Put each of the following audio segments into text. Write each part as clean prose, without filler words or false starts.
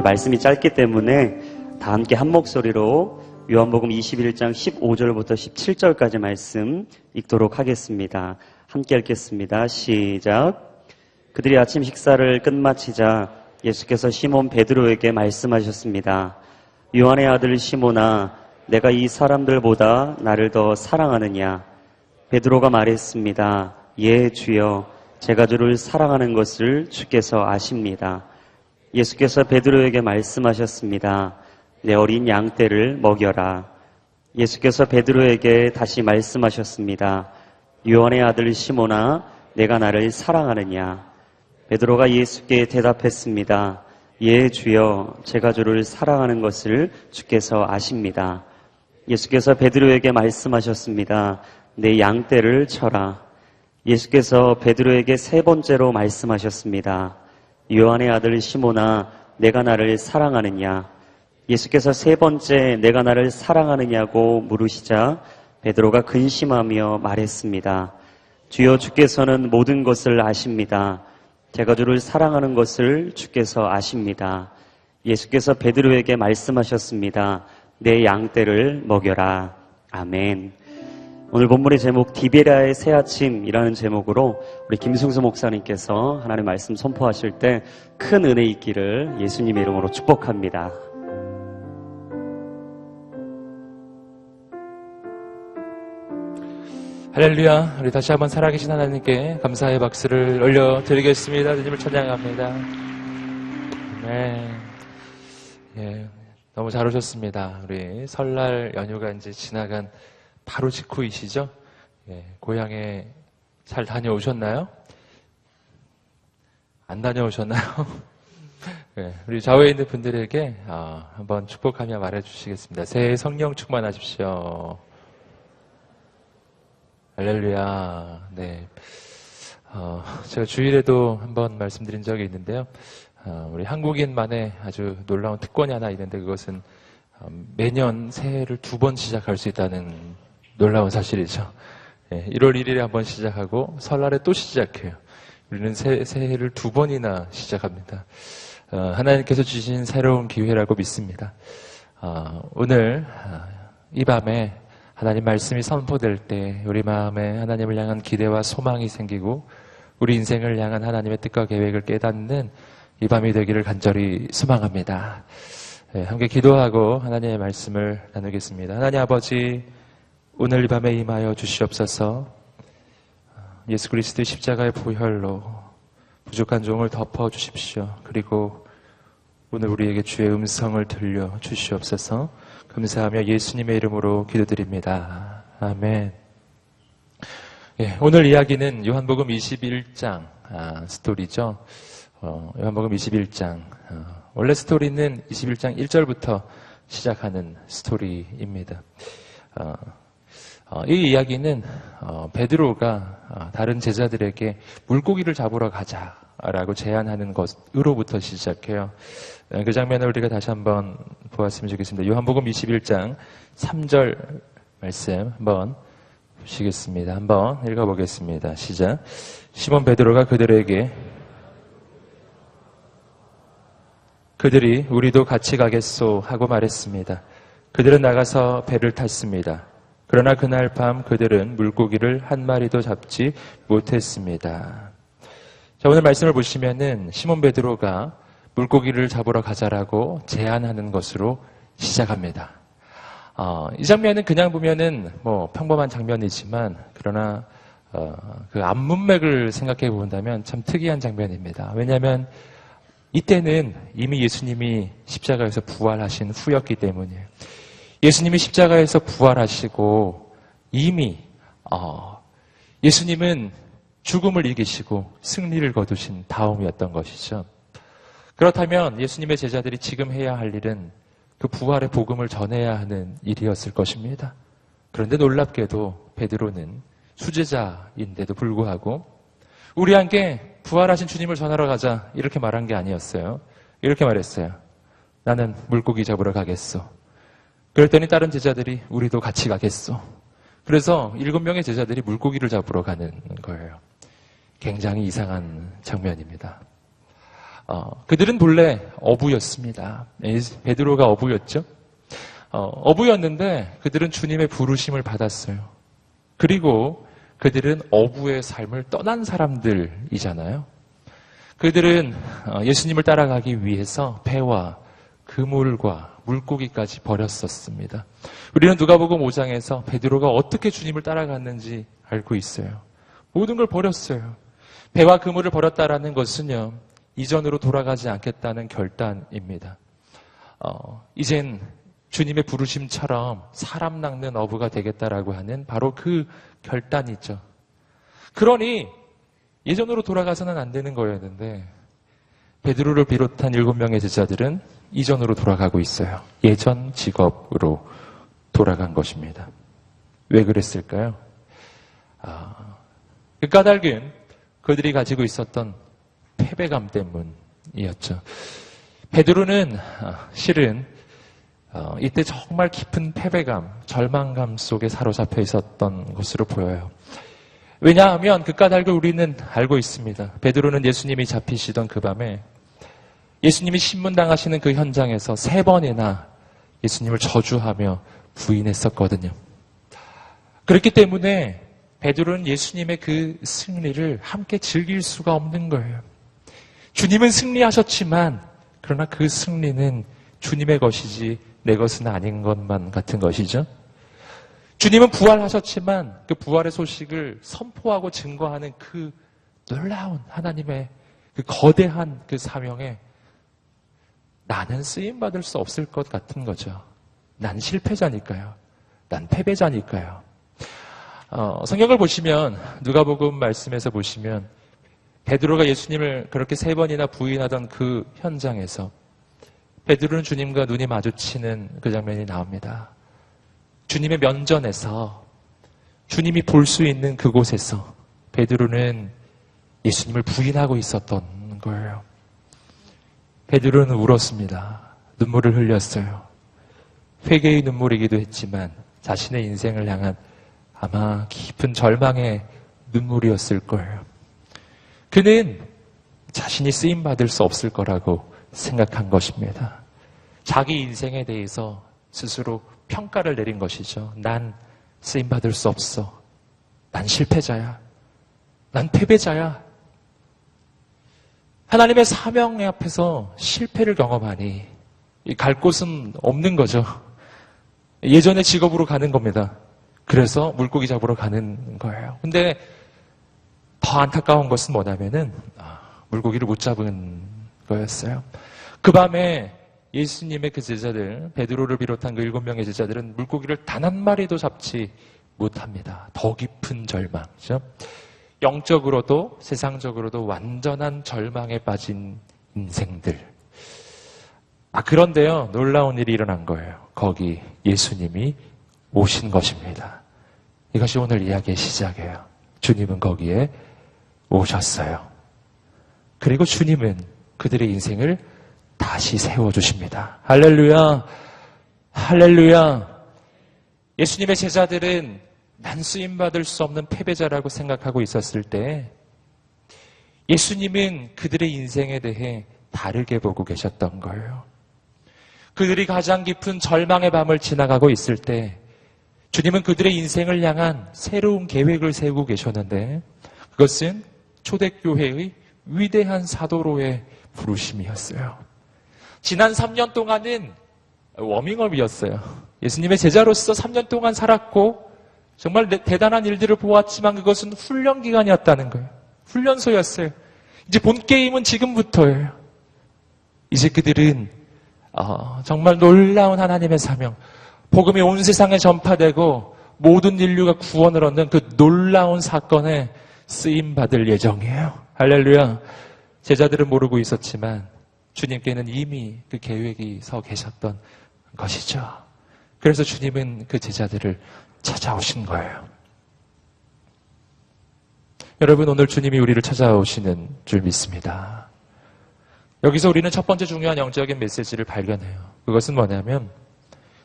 말씀이 짧기 때문에 다 함께 한 목소리로 요한복음 21장 15절부터 17절까지 말씀 읽도록 하겠습니다. 함께 읽겠습니다. 시작. 그들이 아침 식사를 끝마치자 예수께서 시몬 베드로에게 말씀하셨습니다. 요한의 아들 시몬아, 내가 이 사람들보다 나를 더 사랑하느냐? 베드로가 말했습니다. 예, 주여, 제가 주를 사랑하는 것을 주께서 아십니다. 예수께서 베드로에게 말씀하셨습니다. 내 어린 양떼를 먹여라. 예수께서 베드로에게 다시 말씀하셨습니다. 요한의 아들 시몬아, 내가 나를 사랑하느냐? 베드로가 예수께 대답했습니다. 예, 주여, 제가 주를 사랑하는 것을 주께서 아십니다. 예수께서 베드로에게 말씀하셨습니다. 내 양떼를 쳐라. 예수께서 베드로에게 세 번째로 말씀하셨습니다. 요한의 아들 시몬아, 내가 나를 사랑하느냐? 예수께서 세 번째 내가 나를 사랑하느냐고 물으시자 베드로가 근심하며 말했습니다. 주여, 주께서는 모든 것을 아십니다. 제가 주를 사랑하는 것을 주께서 아십니다. 예수께서 베드로에게 말씀하셨습니다. 내 양떼를 먹여라. 아멘. 오늘 본문의 제목 디베랴의 새아침이라는 제목으로 우리 김승수 목사님께서 하나님의 말씀 선포하실 때 큰 은혜 있기를 예수님의 이름으로 축복합니다. 할렐루야. 우리 다시 한번 살아계신 하나님께 감사의 박수를 올려드리겠습니다. 주님을 찬양합니다. 네. 예, 너무 잘 오셨습니다. 우리 설날 연휴가 이제 지나간 바로 직후이시죠? 예, 고향에 잘 다녀오셨나요? 안 다녀오셨나요? 예, 우리 좌우에 있는 분들에게 한번 축복하며 말해주시겠습니다. 새해 성령 충만하십시오. 할렐루야. 네. 제가 주일에도 한번 말씀드린 적이 있는데요. 우리 한국인만의 아주 놀라운 특권이 하나 있는데 그것은 매년 새해를 2번 시작할 수 있다는 놀라운 사실이죠. 1월 1일에 한번 시작하고 설날에 또 시작해요. 우리는 새해를 2번이나 시작합니다. 하나님께서 주신 새로운 기회라고 믿습니다. 오늘 이 밤에 하나님 말씀이 선포될 때 우리 마음에 하나님을 향한 기대와 소망이 생기고 우리 인생을 향한 하나님의 뜻과 계획을 깨닫는 이 밤이 되기를 간절히 소망합니다. 함께 기도하고 하나님의 말씀을 나누겠습니다. 하나님 아버지, 오늘 이 밤에 임하여 주시옵소서. 예수 그리스도의 십자가의 보혈로 부족한 종을 덮어 주십시오. 그리고 오늘 우리에게 주의 음성을 들려 주시옵소서. 감사하며 예수님의 이름으로 기도드립니다. 아멘. 예, 오늘 이야기는 요한복음 21장 스토리죠. 요한복음 21장. 원래 스토리는 21장 1절부터 시작하는 스토리입니다. 이 이야기는 베드로가 다른 제자들에게 물고기를 잡으러 가자라고 제안하는 것으로부터 시작해요. 그 장면을 우리가 다시 한번 보았으면 좋겠습니다. 요한복음 21장 3절 말씀 한번 보시겠습니다. 한번 읽어보겠습니다. 시작. 시몬 베드로가 그들에게 그들이 우리도 같이 가겠소 하고 말했습니다. 그들은 나가서 배를 탔습니다. 그러나 그날 밤 그들은 물고기를 한 마리도 잡지 못했습니다. 자, 오늘 말씀을 보시면은 시몬 베드로가 물고기를 잡으러 가자라고 제안하는 것으로 시작합니다. 이 장면은 그냥 보면은 평범한 장면이지만 그러나 그 앞문맥을 생각해 본다면 참 특이한 장면입니다. 왜냐하면 이때는 이미 예수님이 십자가에서 부활하신 후였기 때문이에요. 예수님이 십자가에서 부활하시고 이미 예수님은 죽음을 이기시고 승리를 거두신 다음이었던 것이죠. 그렇다면 예수님의 제자들이 지금 해야 할 일은 그 부활의 복음을 전해야 하는 일이었을 것입니다. 그런데 놀랍게도 베드로는 수제자인데도 불구하고 우리 함께 부활하신 주님을 전하러 가자 이렇게 말한 게 아니었어요. 이렇게 말했어요. 나는 물고기 잡으러 가겠소. 그랬더니 다른 제자들이 우리도 같이 가겠소. 그래서 7명의 제자들이 물고기를 잡으러 가는 거예요. 굉장히 이상한 장면입니다. 그들은 본래 어부였습니다. 베드로가 어부였죠. 어부였는데 그들은 주님의 부르심을 받았어요. 그리고 그들은 어부의 삶을 떠난 사람들이잖아요. 그들은 예수님을 따라가기 위해서 배와 그물과 물고기까지 버렸었습니다. 우리는 누가복음 5장에서 베드로가 어떻게 주님을 따라갔는지 알고 있어요. 모든 걸 버렸어요. 배와 그물을 버렸다라는 것은요, 이전으로 돌아가지 않겠다는 결단입니다. 이젠 주님의 부르심처럼 사람 낚는 어부가 되겠다라고 하는 바로 그 결단이죠. 그러니 예전으로 돌아가서는 안 되는 거였는데 베드로를 비롯한 7명의 제자들은 이전으로 돌아가고 있어요. 예전 직업으로 돌아간 것입니다. 왜 그랬을까요? 그 까닭은 그들이 가지고 있었던 패배감 때문이었죠. 베드로는 실은 이때 정말 깊은 패배감, 절망감 속에 사로잡혀 있었던 것으로 보여요. 왜냐하면 그 까닭을 우리는 알고 있습니다. 베드로는 예수님이 잡히시던 그 밤에 예수님이 신문당하시는 그 현장에서 3번이나 예수님을 저주하며 부인했었거든요. 그렇기 때문에 베드로는 예수님의 그 승리를 함께 즐길 수가 없는 거예요. 주님은 승리하셨지만 그러나 그 승리는 주님의 것이지 내 것은 아닌 것만 같은 것이죠. 주님은 부활하셨지만 그 부활의 소식을 선포하고 증거하는 그 놀라운 하나님의 그 거대한 그 사명에 나는 쓰임받을 수 없을 것 같은 거죠. 난 실패자니까요. 난 패배자니까요. 성경을 보시면 누가복음 말씀에서 보시면 베드로가 예수님을 그렇게 3번이나 부인하던 그 현장에서 베드로는 주님과 눈이 마주치는 그 장면이 나옵니다. 주님의 면전에서 주님이 볼 수 있는 그곳에서 베드로는 예수님을 부인하고 있었던 거예요. 베드로는 울었습니다. 눈물을 흘렸어요. 회개의 눈물이기도 했지만 자신의 인생을 향한 아마 깊은 절망의 눈물이었을 거예요. 그는 자신이 쓰임받을 수 없을 거라고 생각한 것입니다. 자기 인생에 대해서 스스로 평가를 내린 것이죠. 난 쓰임받을 수 없어. 난 실패자야. 난 패배자야. 하나님의 사명 앞에서 실패를 경험하니 갈 곳은 없는 거죠. 예전의 직업으로 가는 겁니다. 그래서 물고기 잡으러 가는 거예요. 근데 더 안타까운 것은 뭐냐면은 물고기를 못 잡은 거였어요. 그 밤에 예수님의 그 제자들, 베드로를 비롯한 그 7명의 제자들은 물고기를 단 한 마리도 잡지 못합니다. 더 깊은 절망이죠. 영적으로도 세상적으로도 완전한 절망에 빠진 인생들. 그런데요, 놀라운 일이 일어난 거예요. 거기 예수님이 오신 것입니다. 이것이 오늘 이야기의 시작이에요. 주님은 거기에 오셨어요. 그리고 주님은 그들의 인생을 다시 세워주십니다. 할렐루야, 할렐루야. 예수님의 제자들은 난 쓰임받을 수 없는 패배자라고 생각하고 있었을 때 예수님은 그들의 인생에 대해 다르게 보고 계셨던 거예요. 그들이 가장 깊은 절망의 밤을 지나가고 있을 때 주님은 그들의 인생을 향한 새로운 계획을 세우고 계셨는데 그것은 초대교회의 위대한 사도로의 부르심이었어요. 지난 3년 동안은 워밍업이었어요. 예수님의 제자로서 3년 동안 살았고 정말 대단한 일들을 보았지만 그것은 훈련 기간이었다는 거예요. 훈련소였어요. 이제 본 게임은 지금부터예요. 이제 그들은 정말 놀라운 하나님의 사명, 복음이 온 세상에 전파되고 모든 인류가 구원을 얻는 그 놀라운 사건에 쓰임받을 예정이에요. 할렐루야. 제자들은 모르고 있었지만 주님께는 이미 그 계획이 서 계셨던 것이죠. 그래서 주님은 그 제자들을 찾아오신 거예요. 여러분, 오늘 주님이 우리를 찾아오시는 줄 믿습니다. 여기서 우리는 첫 번째 중요한 영적인 메시지를 발견해요. 그것은 뭐냐면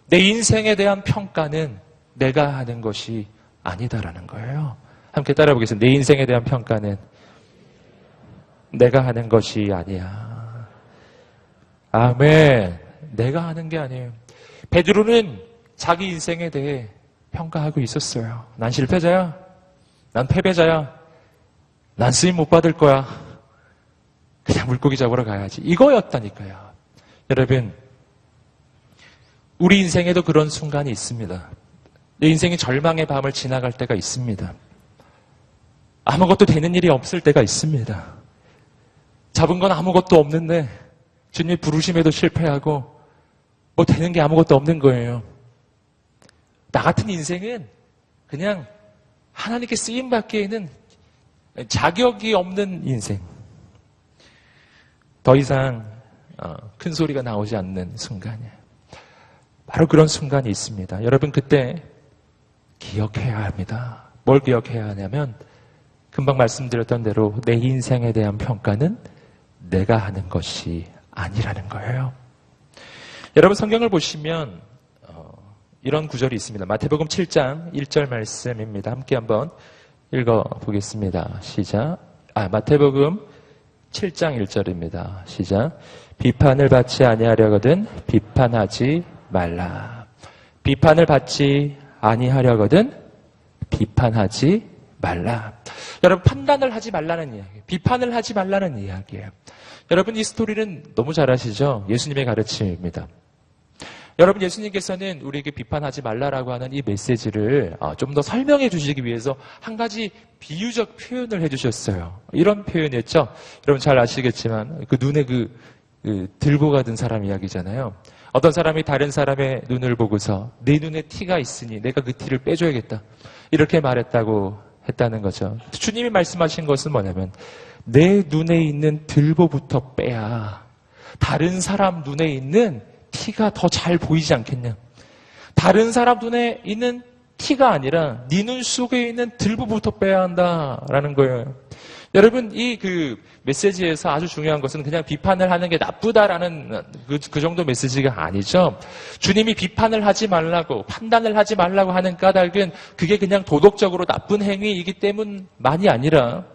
내 인생에 대한 평가는 내가 하는 것이 아니다라는 거예요. 함께 따라 보겠습니다. 내 인생에 대한 평가는 내가 하는 것이 아니야. 아멘. 내가 하는 게 아니에요. 베드로는 자기 인생에 대해 평가하고 있었어요. 난 실패자야. 난 패배자야. 난 쓰임 못 받을 거야. 그냥 물고기 잡으러 가야지. 이거였다니까요. 여러분, 우리 인생에도 그런 순간이 있습니다. 내 인생이 절망의 밤을 지나갈 때가 있습니다. 아무것도 되는 일이 없을 때가 있습니다. 잡은 건 아무것도 없는데 주님의 부르심에도 실패하고 뭐 되는 게 아무것도 없는 거예요. 나 같은 인생은 그냥 하나님께 쓰임받기에는 자격이 없는 인생. 더 이상 큰 소리가 나오지 않는 순간이에요. 바로 그런 순간이 있습니다. 여러분 그때 기억해야 합니다. 뭘 기억해야 하냐면 금방 말씀드렸던 대로 내 인생에 대한 평가는 내가 하는 것이 아니라는 거예요. 여러분 성경을 보시면 이런 구절이 있습니다. 마태복음 7장 1절 말씀입니다. 함께 한번 읽어보겠습니다. 시작. 마태복음 7장 1절입니다. 시작. 비판을 받지 아니하려거든 비판하지 말라. 비판을 받지 아니하려거든 비판하지 말라. 여러분 판단을 하지 말라는 이야기예요. 비판을 하지 말라는 이야기예요. 여러분 이 스토리는 너무 잘 아시죠? 예수님의 가르침입니다. 여러분 예수님께서는 우리에게 비판하지 말라라고 하는 이 메시지를 좀 더 설명해 주시기 위해서 한 가지 비유적 표현을 해주셨어요. 이런 표현이었죠. 여러분 잘 아시겠지만 그 눈에 그 들보가 든 사람 이야기잖아요. 어떤 사람이 다른 사람의 눈을 보고서 내 눈에 티가 있으니 내가 그 티를 빼줘야겠다. 이렇게 말했다고 했다는 거죠. 주님이 말씀하신 것은 뭐냐면 내 눈에 있는 들보부터 빼야 다른 사람 눈에 있는 티가 더 잘 보이지 않겠냐. 다른 사람 눈에 있는 티가 아니라 네 눈 속에 있는 들보부터 빼야 한다라는 거예요. 여러분 이 메시지에서 아주 중요한 것은 그냥 비판을 하는 게 나쁘다라는 그 정도 메시지가 아니죠. 주님이 비판을 하지 말라고 판단을 하지 말라고 하는 까닭은 그게 그냥 도덕적으로 나쁜 행위이기 때문만이 아니라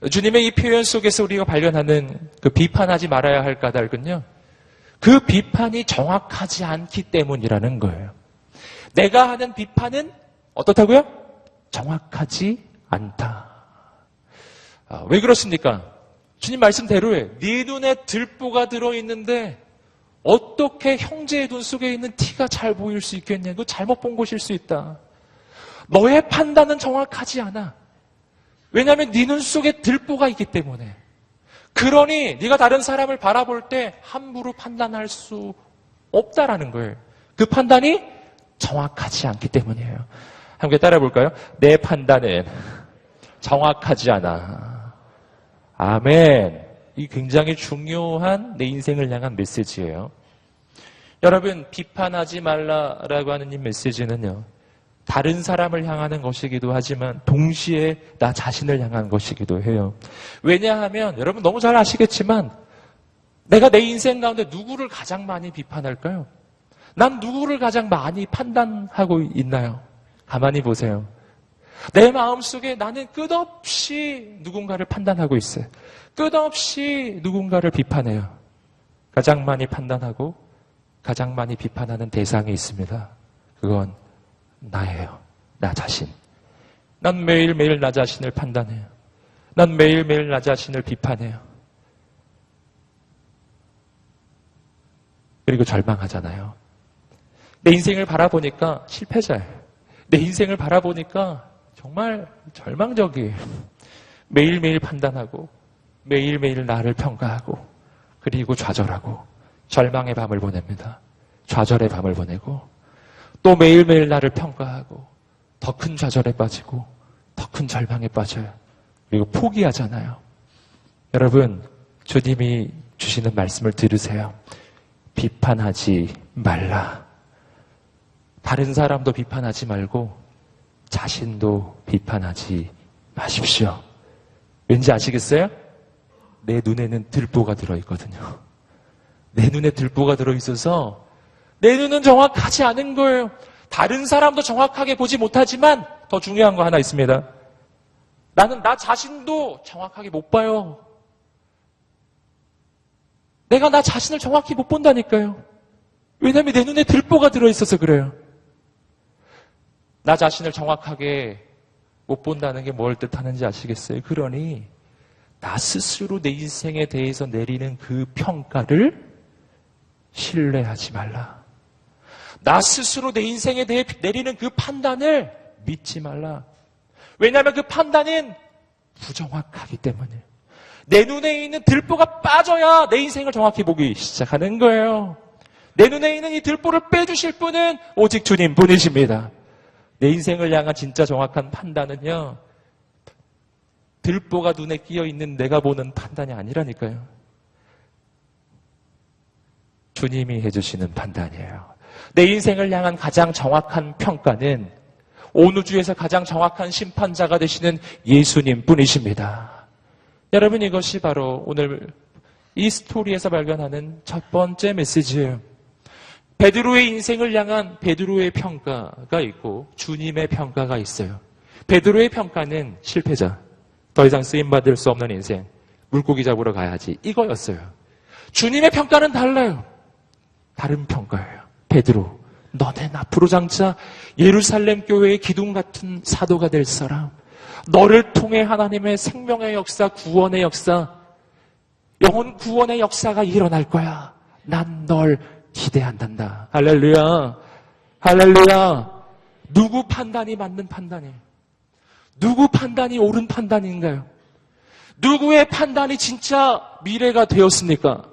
주님의 이 표현 속에서 우리가 발견하는 그 비판하지 말아야 할 까닭은요. 그 비판이 정확하지 않기 때문이라는 거예요. 내가 하는 비판은 어떻다고요? 정확하지 않다. 왜 그렇습니까? 주님 말씀대로에 네 눈에 들보가 들어있는데 어떻게 형제의 눈 속에 있는 티가 잘 보일 수 있겠냐? 그거 잘못 본 것일 수 있다. 너의 판단은 정확하지 않아. 왜냐하면 네 눈 속에 들보가 있기 때문에. 그러니 네가 다른 사람을 바라볼 때 함부로 판단할 수 없다라는 거예요. 그 판단이 정확하지 않기 때문이에요. 함께 따라해 볼까요? 내 판단은 정확하지 않아. 아멘. 이 굉장히 중요한 내 인생을 향한 메시지예요. 여러분 비판하지 말라라고 하는 이 메시지는요. 다른 사람을 향하는 것이기도 하지만 동시에 나 자신을 향한 것이기도 해요. 왜냐하면 여러분 너무 잘 아시겠지만 내가 내 인생 가운데 누구를 가장 많이 비판할까요? 난 누구를 가장 많이 판단하고 있나요? 가만히 보세요. 내 마음속에 나는 끝없이 누군가를 판단하고 있어요. 끝없이 누군가를 비판해요. 가장 많이 판단하고 가장 많이 비판하는 대상이 있습니다. 그건 나예요. 나 자신. 난 매일매일 나 자신을 판단해요. 난 매일매일 나 자신을 비판해요. 그리고 절망하잖아요. 내 인생을 바라보니까 실패자예요. 내 인생을 바라보니까 정말 절망적이에요. 매일매일 판단하고 매일매일 나를 평가하고 그리고 좌절하고 절망의 밤을 보냅니다. 좌절의 밤을 보내고 또 매일매일 나를 평가하고 더 큰 좌절에 빠지고 더 큰 절망에 빠져요. 그리고 포기하잖아요. 여러분, 주님이 주시는 말씀을 들으세요. 비판하지 말라. 다른 사람도 비판하지 말고 자신도 비판하지 마십시오. 왠지 아시겠어요? 내 눈에는 들보가 들어있거든요. 내 눈에 들보가 들어있어서 내 눈은 정확하지 않은 거예요. 다른 사람도 정확하게 보지 못하지만 더 중요한 거 하나 있습니다. 나는 나 자신도 정확하게 못 봐요. 내가 나 자신을 정확히 못 본다니까요. 왜냐하면 내 눈에 들보가 들어있어서 그래요. 나 자신을 정확하게 못 본다는 게 뭘 뜻하는지 아시겠어요? 그러니 나 스스로 내 인생에 대해서 내리는 그 평가를 신뢰하지 말라. 나 스스로 내 인생에 대해 내리는 그 판단을 믿지 말라. 왜냐하면 그 판단은 부정확하기 때문에 내 눈에 있는 들보가 빠져야 내 인생을 정확히 보기 시작하는 거예요. 내 눈에 있는 이 들보를 빼주실 분은 오직 주님 분이십니다. 내 인생을 향한 진짜 정확한 판단은요, 들보가 눈에 끼어 있는 내가 보는 판단이 아니라니까요. 주님이 해주시는 판단이에요. 내 인생을 향한 가장 정확한 평가는 온 우주에서 가장 정확한 심판자가 되시는 예수님 뿐이십니다. 여러분, 이것이 바로 오늘 이 스토리에서 발견하는 첫 번째 메시지예요. 베드로의 인생을 향한 베드로의 평가가 있고 주님의 평가가 있어요. 베드로의 평가는 실패자, 더 이상 쓰임받을 수 없는 인생, 물고기 잡으러 가야지, 이거였어요. 주님의 평가는 달라요. 다른 평가예요. 베드로, 너는 앞으로 장차 예루살렘 교회의 기둥 같은 사도가 될 사람, 너를 통해 하나님의 생명의 역사, 구원의 역사, 영혼 구원의 역사가 일어날 거야. 난 널 기대한단다. 할렐루야. 할렐루야. 누구 판단이 맞는 판단이에요? 누구 판단이 옳은 판단인가요? 누구의 판단이 진짜 미래가 되었습니까?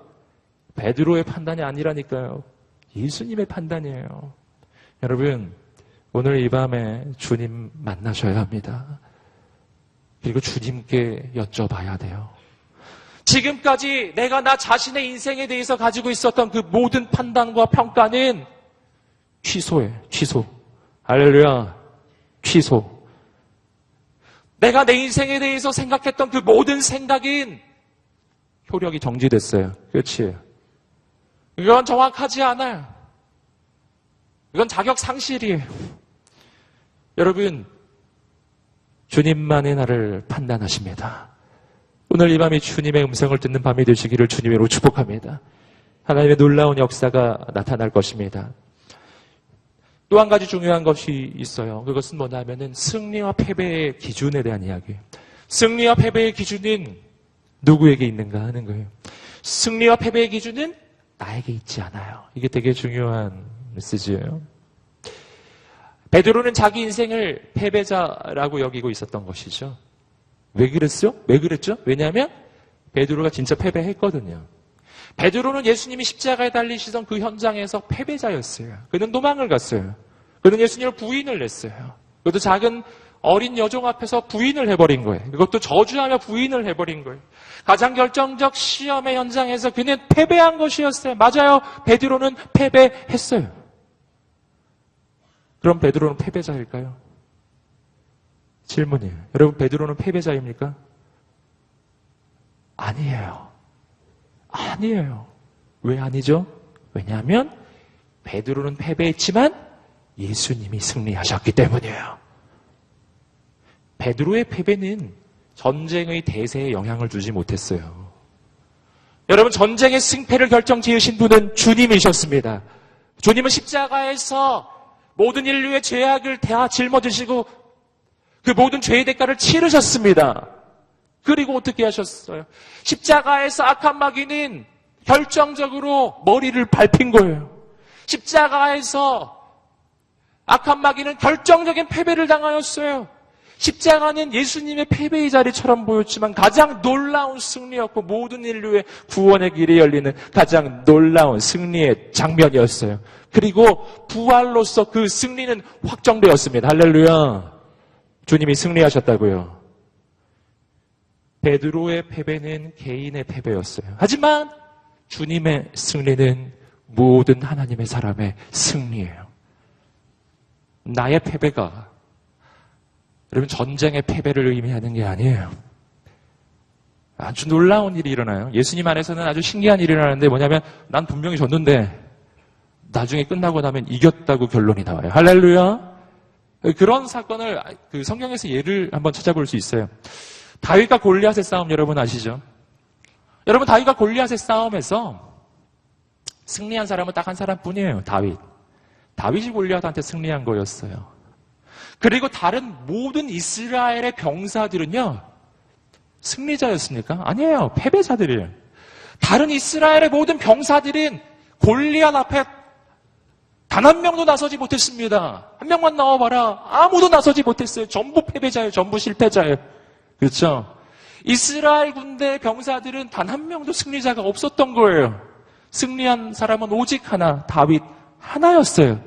베드로의 판단이 아니라니까요. 예수님의 판단이에요. 여러분, 오늘 이 밤에 주님 만나셔야 합니다. 그리고 주님께 여쭤봐야 돼요. 지금까지 내가 나 자신의 인생에 대해서 가지고 있었던 그 모든 판단과 평가는 취소해, 취소. 할렐루야, 취소. 내가 내 인생에 대해서 생각했던 그 모든 생각은 효력이 정지됐어요. 끝이에요. 이건 정확하지 않아요. 이건 자격 상실이에요. 여러분, 주님만이 나를 판단하십니다. 오늘 이 밤이 주님의 음성을 듣는 밤이 되시기를 주님으로 축복합니다. 하나님의 놀라운 역사가 나타날 것입니다. 또 한 가지 중요한 것이 있어요. 그것은 뭐냐면은 승리와 패배의 기준에 대한 이야기예요. 승리와 패배의 기준은 누구에게 있는가 하는 거예요. 승리와 패배의 기준은 나에게 있지 않아요. 이게 되게 중요한 메시지예요. 베드로는 자기 인생을 패배자라고 여기고 있었던 것이죠. 왜 그랬죠? 왜 그랬죠? 왜냐하면 베드로가 진짜 패배했거든요. 베드로는 예수님이 십자가에 달리시던 그 현장에서 패배자였어요. 그는 도망을 갔어요. 그는 예수님을 부인을 했어요. 그것도 작은 어린 여종 앞에서 부인을 해버린 거예요. 그것도 저주하며 부인을 해버린 거예요. 가장 결정적 시험의 현장에서 그는 패배한 것이었어요. 맞아요. 베드로는 패배했어요. 그럼 베드로는 패배자일까요? 질문이에요. 여러분, 베드로는 패배자입니까? 아니에요. 아니에요. 왜 아니죠? 왜냐하면 베드로는 패배했지만 예수님이 승리하셨기 때문이에요. 베드로의 패배는 전쟁의 대세에 영향을 주지 못했어요. 여러분, 전쟁의 승패를 결정지으신 분은 주님이셨습니다. 주님은 십자가에서 모든 인류의 죄악을 다 짊어지시고 그 모든 죄의 대가를 치르셨습니다. 그리고 어떻게 하셨어요? 십자가에서 악한 마귀는 결정적으로 머리를 밟힌 거예요. 십자가에서 악한 마귀는 결정적인 패배를 당하였어요. 십자가는 예수님의 패배의 자리처럼 보였지만 가장 놀라운 승리였고 모든 인류의 구원의 길이 열리는 가장 놀라운 승리의 장면이었어요. 그리고 부활로서 그 승리는 확정되었습니다. 할렐루야. 주님이 승리하셨다고요. 베드로의 패배는 개인의 패배였어요. 하지만 주님의 승리는 모든 하나님의 사람의 승리예요. 나의 패배가 여러분 전쟁의 패배를 의미하는 게 아니에요. 아주 놀라운 일이 일어나요. 예수님 안에서는 아주 신기한 일이 일어나는데 뭐냐면 난 분명히 졌는데 나중에 끝나고 나면 이겼다고 결론이 나와요. 할렐루야. 그런 사건을 그 성경에서 예를 한번 찾아볼 수 있어요. 다윗과 골리앗의 싸움 여러분 아시죠? 여러분 다윗과 골리앗의 싸움에서 승리한 사람은 딱 한 사람뿐이에요. 다윗. 다윗이 골리앗한테 승리한 거였어요. 그리고 다른 모든 이스라엘의 병사들은요, 승리자였습니까? 아니에요. 패배자들이에요. 다른 이스라엘의 모든 병사들은 골리앗 앞에 단 한 명도 나서지 못했습니다. 한 명만 나와봐라. 아무도 나서지 못했어요. 전부 패배자예요. 전부 실패자예요. 그렇죠? 이스라엘 군대 병사들은 단 한 명도 승리자가 없었던 거예요. 승리한 사람은 오직 하나, 다윗 하나였어요.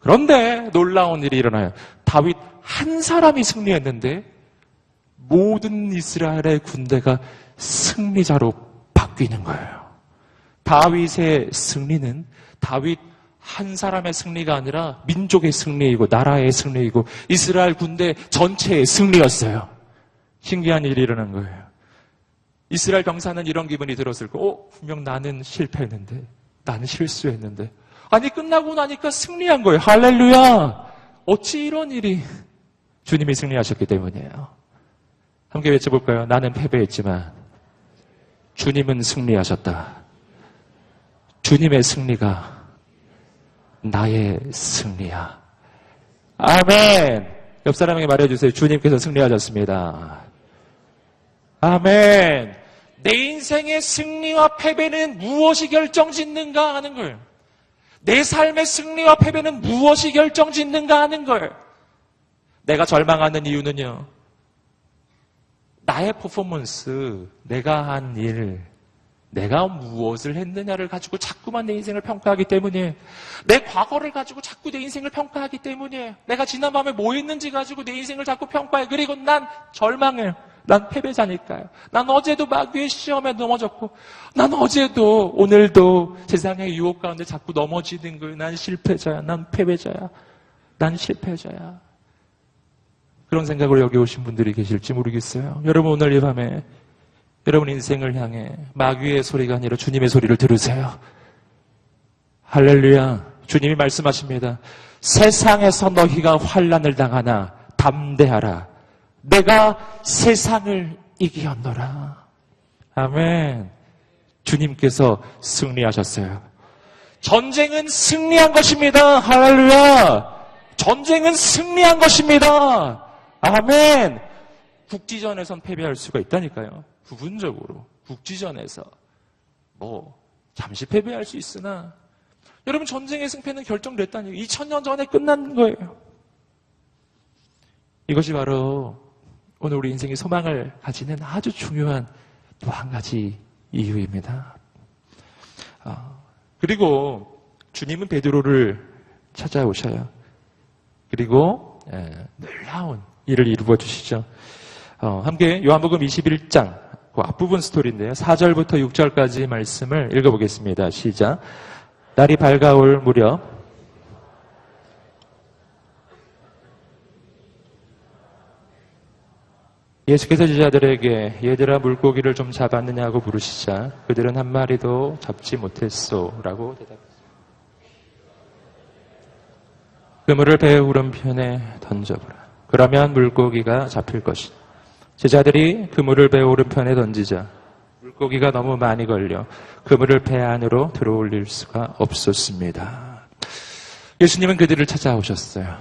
그런데 놀라운 일이 일어나요. 다윗 한 사람이 승리했는데 모든 이스라엘의 군대가 승리자로 바뀌는 거예요. 다윗의 승리는 다윗 한 사람의 승리가 아니라 민족의 승리이고 나라의 승리이고 이스라엘 군대 전체의 승리였어요. 신기한 일이 일어난 거예요. 이스라엘 병사는 이런 기분이 들었을 거예요. 분명 나는 실패했는데, 나는 실수했는데. 아니, 끝나고 나니까 승리한 거예요. 할렐루야! 어찌 이런 일이? 주님이 승리하셨기 때문이에요. 함께 외쳐볼까요? 나는 패배했지만 주님은 승리하셨다. 주님의 승리가 나의 승리야. 아멘! 옆 사람에게 말해주세요. 주님께서 승리하셨습니다. 아멘! 내 인생의 승리와 패배는 무엇이 결정짓는가 하는 거예요. 내 삶의 승리와 패배는 무엇이 결정짓는가 하는 거예요. 내가 절망하는 이유는요, 나의 퍼포먼스, 내가 한 일, 내가 무엇을 했느냐를 가지고 자꾸만 내 인생을 평가하기 때문이에요. 내 과거를 가지고 자꾸 내 인생을 평가하기 때문이에요. 내가 지난밤에 뭐 했는지 가지고 내 인생을 자꾸 평가해. 그리고 난 절망해요. 난 패배자니까요. 난 어제도 마귀의 시험에 넘어졌고, 난 어제도 오늘도 세상의 유혹 가운데 자꾸 넘어지는 거예요. 난 실패자야. 난 패배자야. 난 실패자야. 그런 생각으로 여기 오신 분들이 계실지 모르겠어요. 여러분, 오늘 이 밤에 여러분 인생을 향해 마귀의 소리가 아니라 주님의 소리를 들으세요. 할렐루야. 주님이 말씀하십니다. 세상에서 너희가 환난을 당하나 담대하라. 내가 세상을 이기었노라. 아멘. 주님께서 승리하셨어요. 전쟁은 승리한 것입니다. 할렐루야. 전쟁은 승리한 것입니다. 아멘. 국지전에선 패배할 수가 있다니까요. 부분적으로 국지전에서 잠시 패배할 수 있으나 여러분, 전쟁의 승패는 결정됐다니요. 2000년 전에 끝난 거예요. 이것이 바로 오늘 우리 인생의 소망을 가지는 아주 중요한 또 한 가지 이유입니다. 그리고 주님은 베드로를 찾아오셔요. 그리고 놀라운 일을 이루어 주시죠. 함께 요한복음 21장 그 앞부분 스토리인데요. 4절부터 6절까지 말씀을 읽어보겠습니다. 시작. 날이 밝아올 무렵 예수께서 제자들에게 얘들아 물고기를 좀 잡았느냐고 물으시자 그들은 한 마리도 잡지 못했소 라고 대답했습니다. 그물을 배 오른편에 던져보라. 그러면 물고기가 잡힐 것이다. 제자들이 그물을 배 오른편에 던지자 물고기가 너무 많이 걸려 그물을 배 안으로 들어올릴 수가 없었습니다. 예수님은 그들을 찾아오셨어요.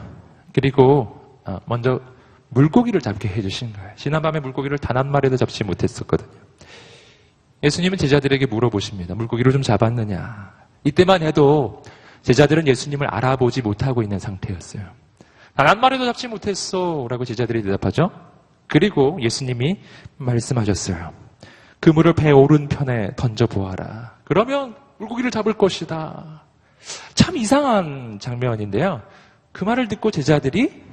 그리고 먼저 물고기를 잡게 해주신 거예요. 지난밤에 물고기를 단 한 마리도 잡지 못했었거든요. 예수님은 제자들에게 물어보십니다. 물고기를 좀 잡았느냐. 이때만 해도 제자들은 예수님을 알아보지 못하고 있는 상태였어요. 단 한 마리도 잡지 못했어 라고 제자들이 대답하죠. 그리고 예수님이 말씀하셨어요. 그물을 배 오른편에 던져보아라. 그러면 물고기를 잡을 것이다. 참 이상한 장면인데요. 그 말을 듣고 제자들이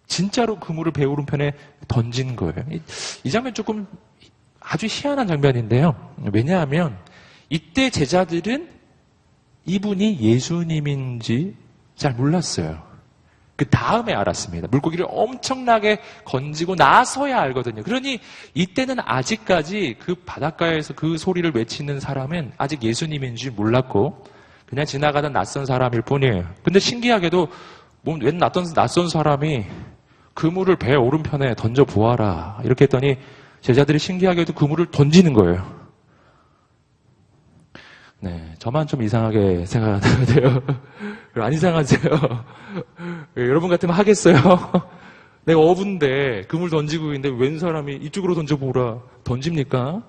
진짜로 그물을 배 오른편에 던진 거예요. 이 장면 조금 아주 희한한 장면인데요. 왜냐하면 이때 제자들은 이분이 예수님인지 잘 몰랐어요. 그 다음에 알았습니다. 물고기를 엄청나게 건지고 나서야 알거든요. 그러니 이때는 아직까지 그 바닷가에서 그 소리를 외치는 사람은 아직 예수님인지 몰랐고 그냥 지나가던 낯선 사람일 뿐이에요. 근데 신기하게도 웬 낯선 사람이 그물을 배 오른편에 던져보아라 이렇게 했더니 제자들이 신기하게도 그물을 던지는 거예요. 네, 저만 좀 이상하게 생각하는데요. 안 이상하세요? 여러분 같으면 하겠어요? 내가 어부인데 그물 던지고 있는데 웬 사람이 이쪽으로 던져보라 던집니까?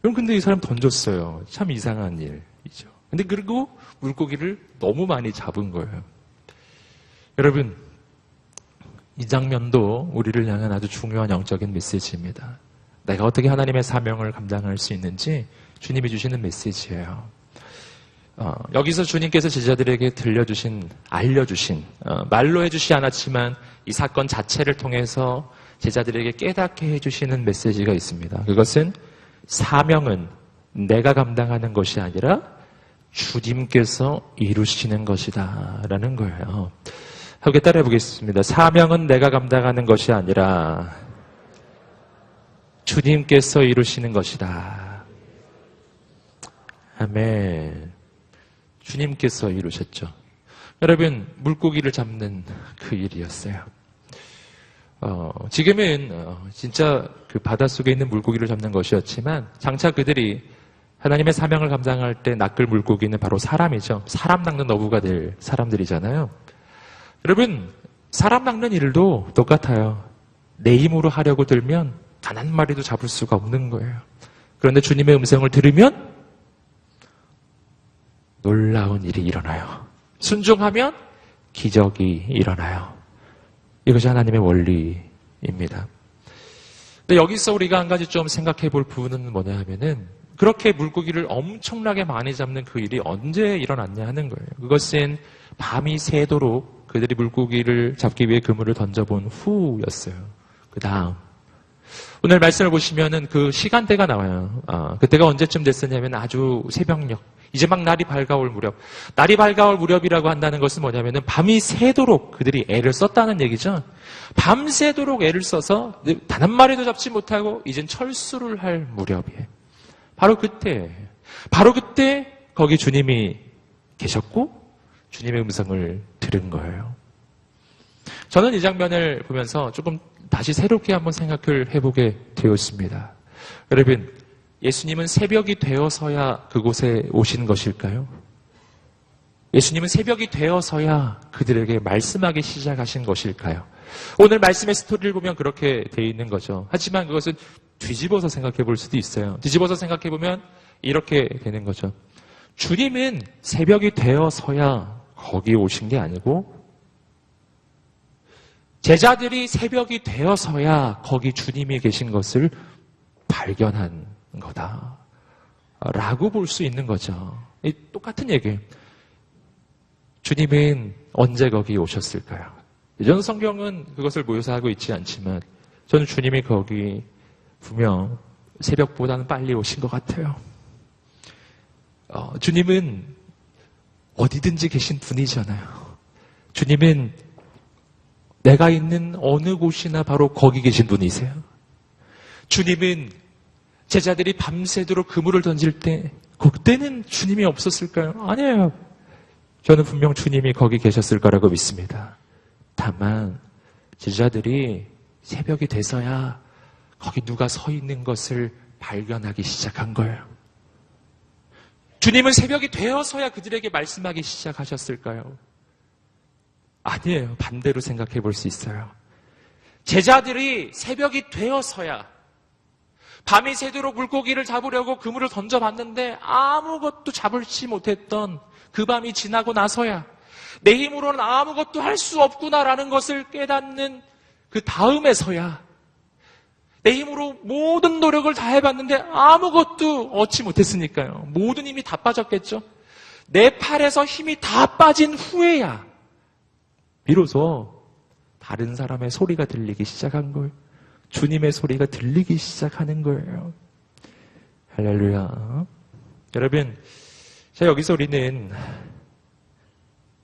그럼 근데 이 사람 던졌어요. 참 이상한 일이죠. 근데 그리고 물고기를 너무 많이 잡은 거예요. 여러분, 이 장면도 우리를 향한 아주 중요한 영적인 메시지입니다. 내가 어떻게 하나님의 사명을 감당할 수 있는지 주님이 주시는 메시지예요. 여기서 주님께서 제자들에게 알려주신, 말로 해주시 않았지만 이 사건 자체를 통해서 제자들에게 깨닫게 해주시는 메시지가 있습니다. 그것은 사명은 내가 감당하는 것이 아니라 주님께서 이루시는 것이다 라는 거예요. 함께 따라해 보겠습니다. 사명은 내가 감당하는 것이 아니라 주님께서 이루시는 것이다. 아멘. 주님께서 이루셨죠. 여러분, 물고기를 잡는 그 일이었어요. 지금은 진짜 그 바닷속에 있는 물고기를 잡는 것이었지만 장차 그들이 하나님의 사명을 감당할 때 낚을 물고기는 바로 사람이죠. 사람 낚는 어부가 될 사람들이잖아요. 여러분, 사람 낚는 일도 똑같아요. 내 힘으로 하려고 들면 단 한 마리도 잡을 수가 없는 거예요. 그런데 주님의 음성을 들으면 놀라운 일이 일어나요. 순종하면 기적이 일어나요. 이것이 하나님의 원리입니다. 근데 여기서 우리가 한 가지 좀 생각해 볼 부분은 뭐냐 하면은 그렇게 물고기를 엄청나게 많이 잡는 그 일이 언제 일어났냐 하는 거예요. 그것은 밤이 새도록 그들이 물고기를 잡기 위해 그물을 던져본 후였어요. 그 다음. 오늘 말씀을 보시면은 그 시간대가 나와요. 그때가 언제쯤 됐었냐면 아주 새벽녘. 이제 막 날이 밝아올 무렵. 날이 밝아올 무렵이라고 한다는 것은 뭐냐면은 밤이 새도록 그들이 애를 썼다는 얘기죠. 밤새도록 애를 써서 단 한 마리도 잡지 못하고 이젠 철수를 할 무렵이에요. 바로 그때 거기 주님이 계셨고 주님의 음성을 들은 거예요. 저는 이 장면을 보면서 조금 다시 새롭게 한번 생각을 해보게 되었습니다. 여러분, 예수님은 새벽이 되어서야 그곳에 오신 것일까요? 예수님은 새벽이 되어서야 그들에게 말씀하기 시작하신 것일까요? 오늘 말씀의 스토리를 보면 그렇게 돼 있는 거죠. 하지만 그것은 뒤집어서 생각해 볼 수도 있어요. 뒤집어서 생각해 보면 이렇게 되는 거죠. 주님은 새벽이 되어서야 거기 오신 게 아니고 제자들이 새벽이 되어서야 거기 주님이 계신 것을 발견한 거다. 라고 볼 수 있는 거죠. 똑같은 얘기예요. 주님은 언제 거기 오셨을까요? 전 성경은 그것을 묘사하고 있지 않지만 저는 주님이 거기 분명 새벽보다는 빨리 오신 것 같아요. 주님은 어디든지 계신 분이잖아요. 주님은 내가 있는 어느 곳이나 바로 거기 계신 분이세요. 주님은 제자들이 밤새도록 그물을 던질 때 그때는 주님이 없었을까요? 아니에요. 저는 분명 주님이 거기 계셨을 거라고 믿습니다. 다만 제자들이 새벽이 돼서야 거기 누가 서 있는 것을 발견하기 시작한 거예요. 주님은 새벽이 되어서야 그들에게 말씀하기 시작하셨을까요? 아니에요. 반대로 생각해 볼 수 있어요. 제자들이 새벽이 되어서야 밤이 새도록 물고기를 잡으려고 그물을 던져봤는데 아무것도 잡을지 못했던 그 밤이 지나고 나서야 내 힘으로는 아무것도 할 수 없구나라는 것을 깨닫는 그 다음에서야 내 힘으로 모든 노력을 다 해봤는데 아무것도 얻지 못했으니까요. 모든 힘이 다 빠졌겠죠. 내 팔에서 힘이 다 빠진 후에야 비로소 다른 사람의 소리가 들리기 시작한 거예요. 주님의 소리가 들리기 시작하는 거예요. 할렐루야. 여러분, 자 여기서 우리는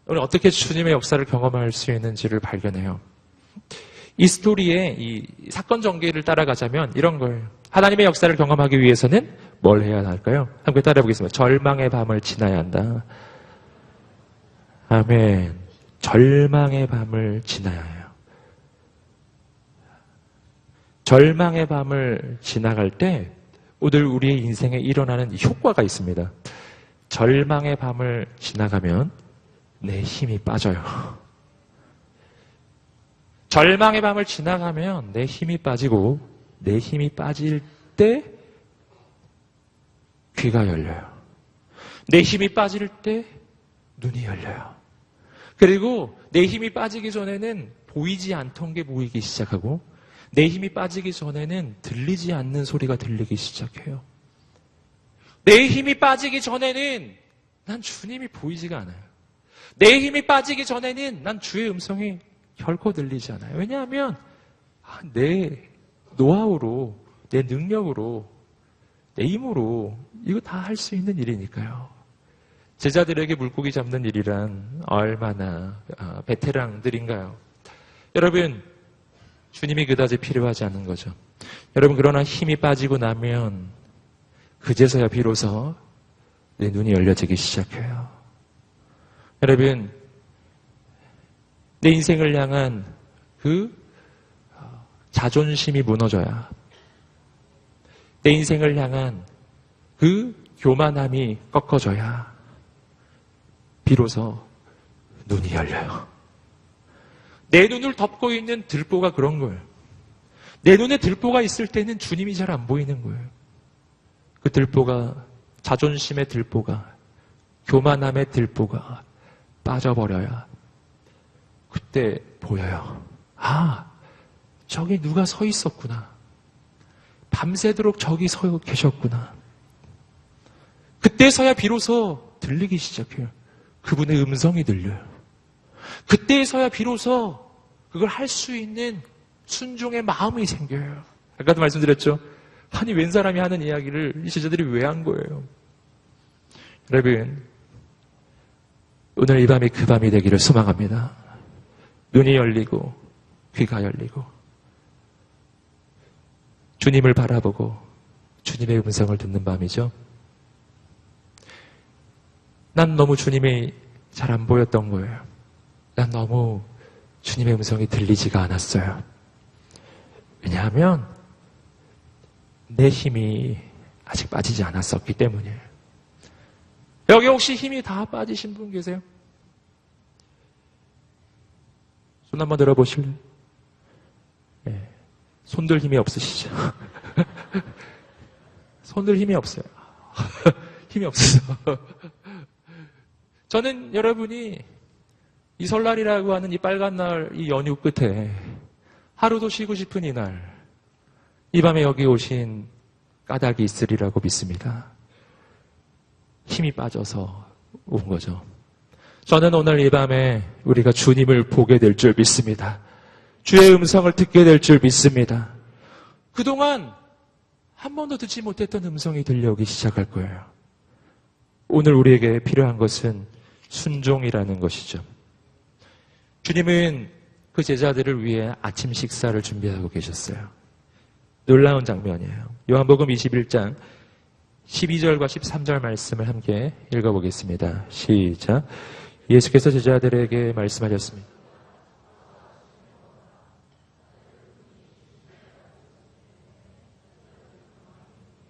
오늘 어떻게 주님의 역사를 경험할 수 있는지를 발견해요. 이 스토리의 이 사건 전개를 따라가자면 이런 거예요. 하나님의 역사를 경험하기 위해서는 뭘 해야 할까요? 함께 따라해보겠습니다. 절망의 밤을 지나야 한다. 아멘. 절망의 밤을 지나야 해요. 절망의 밤을 지나갈 때 오늘 우리의 인생에 일어나는 효과가 있습니다. 절망의 밤을 지나가면 내 힘이 빠져요. 절망의 밤을 지나가면 내 힘이 빠지고 내 힘이 빠질 때 귀가 열려요. 내 힘이 빠질 때 눈이 열려요. 그리고 내 힘이 빠지기 전에는 보이지 않던 게 보이기 시작하고 내 힘이 빠지기 전에는 들리지 않는 소리가 들리기 시작해요. 내 힘이 빠지기 전에는 난 주님이 보이지가 않아요. 내 힘이 빠지기 전에는 난 주의 음성이 결코 들리지 않아요. 왜냐하면 내 노하우로, 내 능력으로, 내 힘으로 이거 다 할 수 있는 일이니까요. 제자들에게 물고기 잡는 일이란 얼마나 베테랑들인가요? 여러분, 주님이 그다지 필요하지 않은 거죠. 여러분, 그러나 힘이 빠지고 나면 그제서야 비로소 내 눈이 열려지기 시작해요. 여러분, 내 인생을 향한 그 자존심이 무너져야, 내 인생을 향한 그 교만함이 꺾어져야 비로소 눈이 열려요. 내 눈을 덮고 있는 들보가 그런 거예요. 내 눈에 들보가 있을 때는 주님이 잘 안 보이는 거예요. 그 들보가, 자존심의 들보가, 교만함의 들보가 빠져버려야 그때 보여요. 아, 저기 누가 서 있었구나. 밤새도록 저기 서 계셨구나. 그때서야 비로소 들리기 시작해요. 그분의 음성이 들려요. 그때서야 비로소 그걸 할 수 있는 순종의 마음이 생겨요. 아까도 말씀드렸죠. 아니, 웬 사람이 하는 이야기를 이 제자들이 왜 한 거예요? 여러분, 오늘 이 밤이 그 밤이 되기를 소망합니다. 눈이 열리고 귀가 열리고 주님을 바라보고 주님의 음성을 듣는 밤이죠. 난 너무 주님이 잘 안 보였던 거예요. 난 너무 주님의 음성이 들리지가 않았어요. 왜냐하면 내 힘이 아직 빠지지 않았었기 때문이에요. 여기 혹시 힘이 다 빠지신 분 계세요? 손 한번 들어보실래요? 네. 손들 힘이 없으시죠? 손들 힘이 없어요. 힘이 없어서. 저는 여러분이 이 설날이라고 하는 이 빨간 날, 이 연휴 끝에 하루도 쉬고 싶은 이날, 이 밤에 여기 오신 까닭이 있으리라고 믿습니다. 힘이 빠져서 온 거죠. 저는 오늘 이 밤에 우리가 주님을 보게 될 줄 믿습니다. 주의 음성을 듣게 될 줄 믿습니다. 그동안 한 번도 듣지 못했던 음성이 들려오기 시작할 거예요. 오늘 우리에게 필요한 것은 순종이라는 것이죠. 주님은 그 제자들을 위해 아침 식사를 준비하고 계셨어요. 놀라운 장면이에요. 요한복음 21장 12절과 13절 말씀을 함께 읽어보겠습니다. 시작. 예수께서 제자들에게 말씀하셨습니다.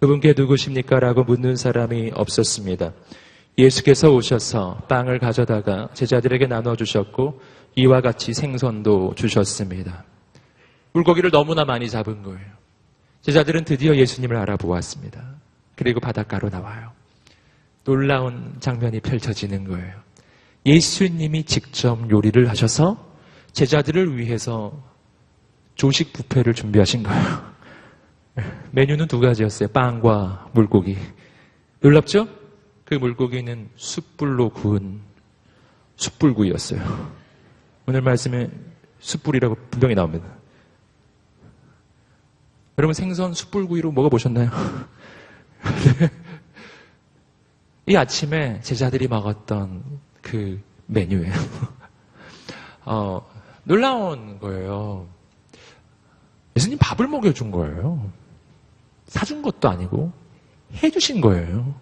그분께 누구십니까? 라고 묻는 사람이 없었습니다. 예수께서 오셔서 빵을 가져다가 제자들에게 나눠주셨고 이와 같이 생선도 주셨습니다. 물고기를 너무나 많이 잡은 거예요. 제자들은 드디어 예수님을 알아보았습니다. 그리고 바닷가로 나와요. 놀라운 장면이 펼쳐지는 거예요. 예수님이 직접 요리를 하셔서 제자들을 위해서 조식 뷔페를 준비하신 거예요. 메뉴는 두 가지였어요. 빵과 물고기. 놀랍죠? 그 물고기는 숯불로 구운 숯불구이였어요. 오늘 말씀에 숯불이라고 분명히 나옵니다. 여러분 생선 숯불구이로 먹어보셨나요? 이 아침에 제자들이 먹었던 그 메뉴예요. 놀라운 거예요. 예수님 밥을 먹여준 거예요. 사준 것도 아니고 해주신 거예요.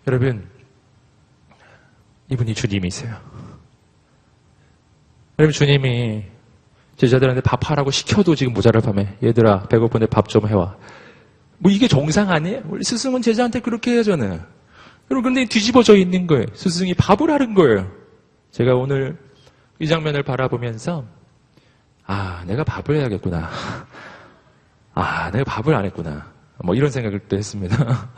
여러분, 이분이 주님이세요. 여러분, 주님이 제자들한테 밥하라고 시켜도 지금 모자랄 밤에 얘들아 배고픈데 밥 좀 해와. 뭐 이게 정상 아니에요? 우리 스승은 제자한테 그렇게 해야잖아요. 여러분, 근데 뒤집어져 있는 거예요. 스승이 밥을 하는 거예요. 제가 오늘 이 장면을 바라보면서, 아, 내가 밥을 해야겠구나. 아, 내가 밥을 안 했구나. 뭐 이런 생각을 또 했습니다.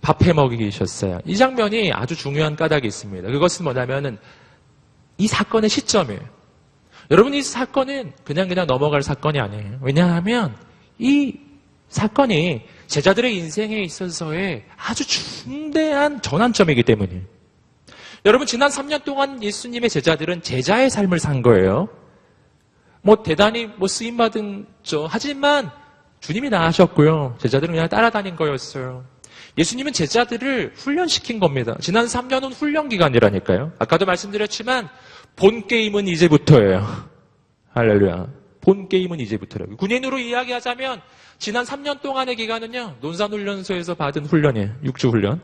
밥 해 먹이셨어요. 이 장면이 아주 중요한 까닭이 있습니다. 그것은 뭐냐면은 이 사건의 시점이에요. 여러분, 이 사건은 그냥 넘어갈 사건이 아니에요. 왜냐하면 이 사건이 제자들의 인생에 있어서의 아주 중대한 전환점이기 때문이에요. 여러분, 지난 3년 동안 예수님의 제자들은 제자의 삶을 산 거예요. 뭐 대단히 쓰임받은 하지만 주님이 나으셨고요. 제자들은 그냥 따라다닌 거였어요. 예수님은 제자들을 훈련시킨 겁니다. 지난 3년은 훈련 기간이라니까요. 아까도 말씀드렸지만 본 게임은 이제부터예요. 할렐루야. 본 게임은 이제부터라고요. 군인으로 이야기하자면 지난 3년 동안의 기간은요. 논산훈련소에서 받은 훈련이에요. 6주 훈련.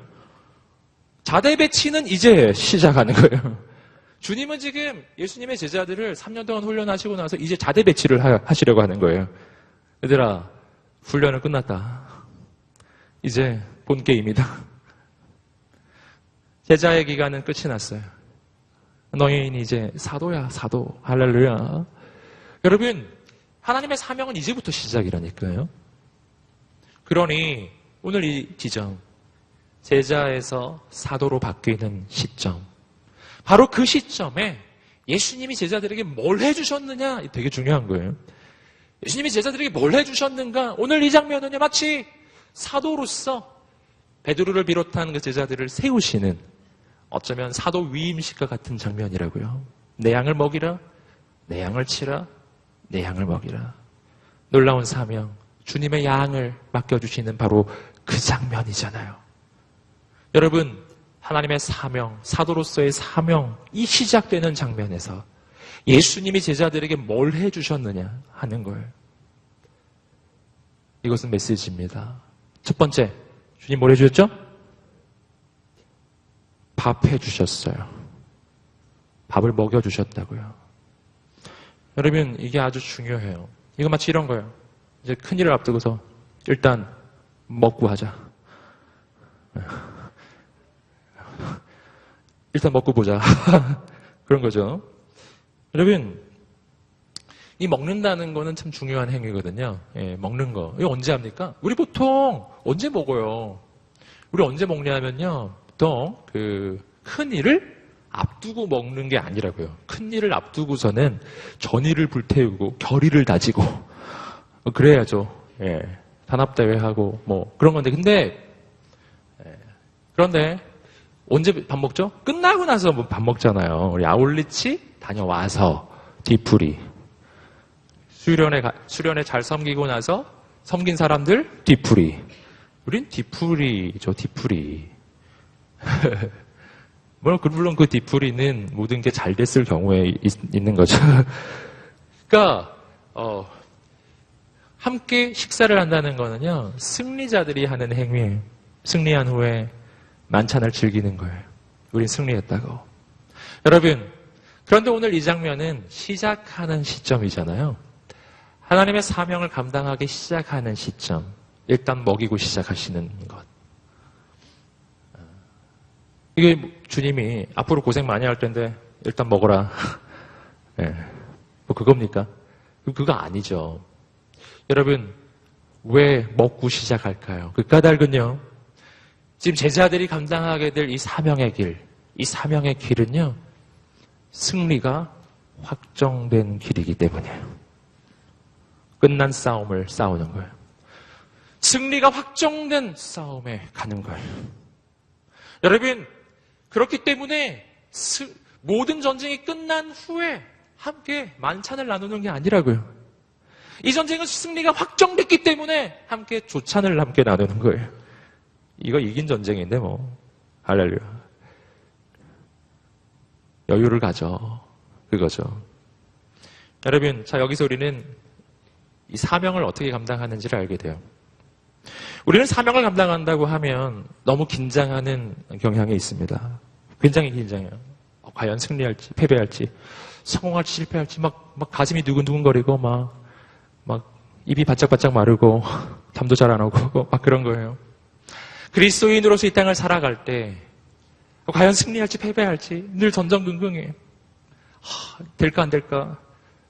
자대 배치는 이제 시작하는 거예요. 주님은 지금 예수님의 제자들을 3년 동안 훈련하시고 나서 이제 자대 배치를 하시려고 하는 거예요. 얘들아, 훈련은 끝났다. 이제 본 게임이다. 제자의 기간은 끝이 났어요. 너희는 이제 사도야, 사도. 할렐루야. 여러분, 하나님의 사명은 이제부터 시작이라니까요. 그러니 오늘 이 지점, 제자에서 사도로 바뀌는 시점, 바로 그 시점에 예수님이 제자들에게 뭘 해주셨느냐, 되게 중요한 거예요. 예수님이 제자들에게 뭘 해주셨는가? 오늘 이 장면은요, 마치 사도로서 베드로를 비롯한 그 제자들을 세우시는, 어쩌면 사도 위임식과 같은 장면이라고요. 내 양을 먹이라, 내 양을 치라, 내 양을 먹이라. 놀라운 사명, 주님의 양을 맡겨주시는 바로 그 장면이잖아요. 여러분, 하나님의 사명, 사도로서의 사명, 이 시작되는 장면에서 예수님이 제자들에게 뭘 해주셨느냐 하는 거예요. 이것은 메시지입니다. 첫 번째, 주님 뭘 해주셨죠? 밥 해주셨어요. 밥을 먹여주셨다고요. 여러분, 이게 아주 중요해요. 이거 마치 이런 거예요. 이제 큰일을 앞두고서 일단 먹고 하자. 일단 먹고 보자. 그런 거죠. 여러분, 이 먹는다는 거는 참 중요한 행위거든요. 예, 먹는 거. 이거 언제 합니까? 우리 보통 언제 먹어요? 우리 언제 먹냐면요. 보통 큰 일을 앞두고 먹는 게 아니라고요. 큰 일을 앞두고서는 전의를 불태우고 결의를 다지고 그래야죠. 예, 단합대회하고 뭐 그런 건데 그런데 언제 밥 먹죠? 끝나고 나서 밥 먹잖아요. 우리 아울리치 다녀와서 뒤풀이. 수련회 잘 섬기고 나서 섬긴 사람들 뒤풀이. 우린 뒤풀이죠, 뒤풀이. 물론 그 뒤풀이는 모든 게 잘 됐을 경우에 있는 거죠. 그러니까 함께 식사를 한다는 거는요, 승리자들이 하는 행위예요. 승리한 후에 만찬을 즐기는 거예요. 우린 승리했다고. 여러분, 그런데 오늘 이 장면은 시작하는 시점이잖아요. 하나님의 사명을 감당하기 시작하는 시점. 일단 먹이고 시작하시는 것. 이게 주님이 앞으로 고생 많이 할 텐데 일단 먹어라. 네. 뭐 그겁니까? 그거 아니죠. 여러분, 왜 먹고 시작할까요? 그 까닭은요, 지금 제자들이 감당하게 될 이 사명의 길, 이 사명의 길은요, 승리가 확정된 길이기 때문이에요. 끝난 싸움을 싸우는 거예요. 승리가 확정된 싸움에 가는 거예요. 여러분, 그렇기 때문에 모든 전쟁이 끝난 후에 함께 만찬을 나누는 게 아니라고요. 이 전쟁은 승리가 확정됐기 때문에 함께 조찬을 함께 나누는 거예요. 이거 이긴 전쟁인데 뭐. 할렐루야. 여유를 가져. 그거죠. 여러분, 자, 여기서 우리는 이 사명을 어떻게 감당하는지를 알게 돼요. 우리는 사명을 감당한다고 하면 너무 긴장하는 경향이 있습니다. 굉장히 긴장해요. 과연 승리할지, 패배할지, 성공할지, 실패할지, 막 가슴이 두근두근거리고, 막 입이 바짝바짝 마르고, 잠도 잘 안 오고, 막 그런 거예요. 그리스도인으로서 이 땅을 살아갈 때 과연 승리할지 패배할지 늘 전전긍긍해. 될까 안 될까?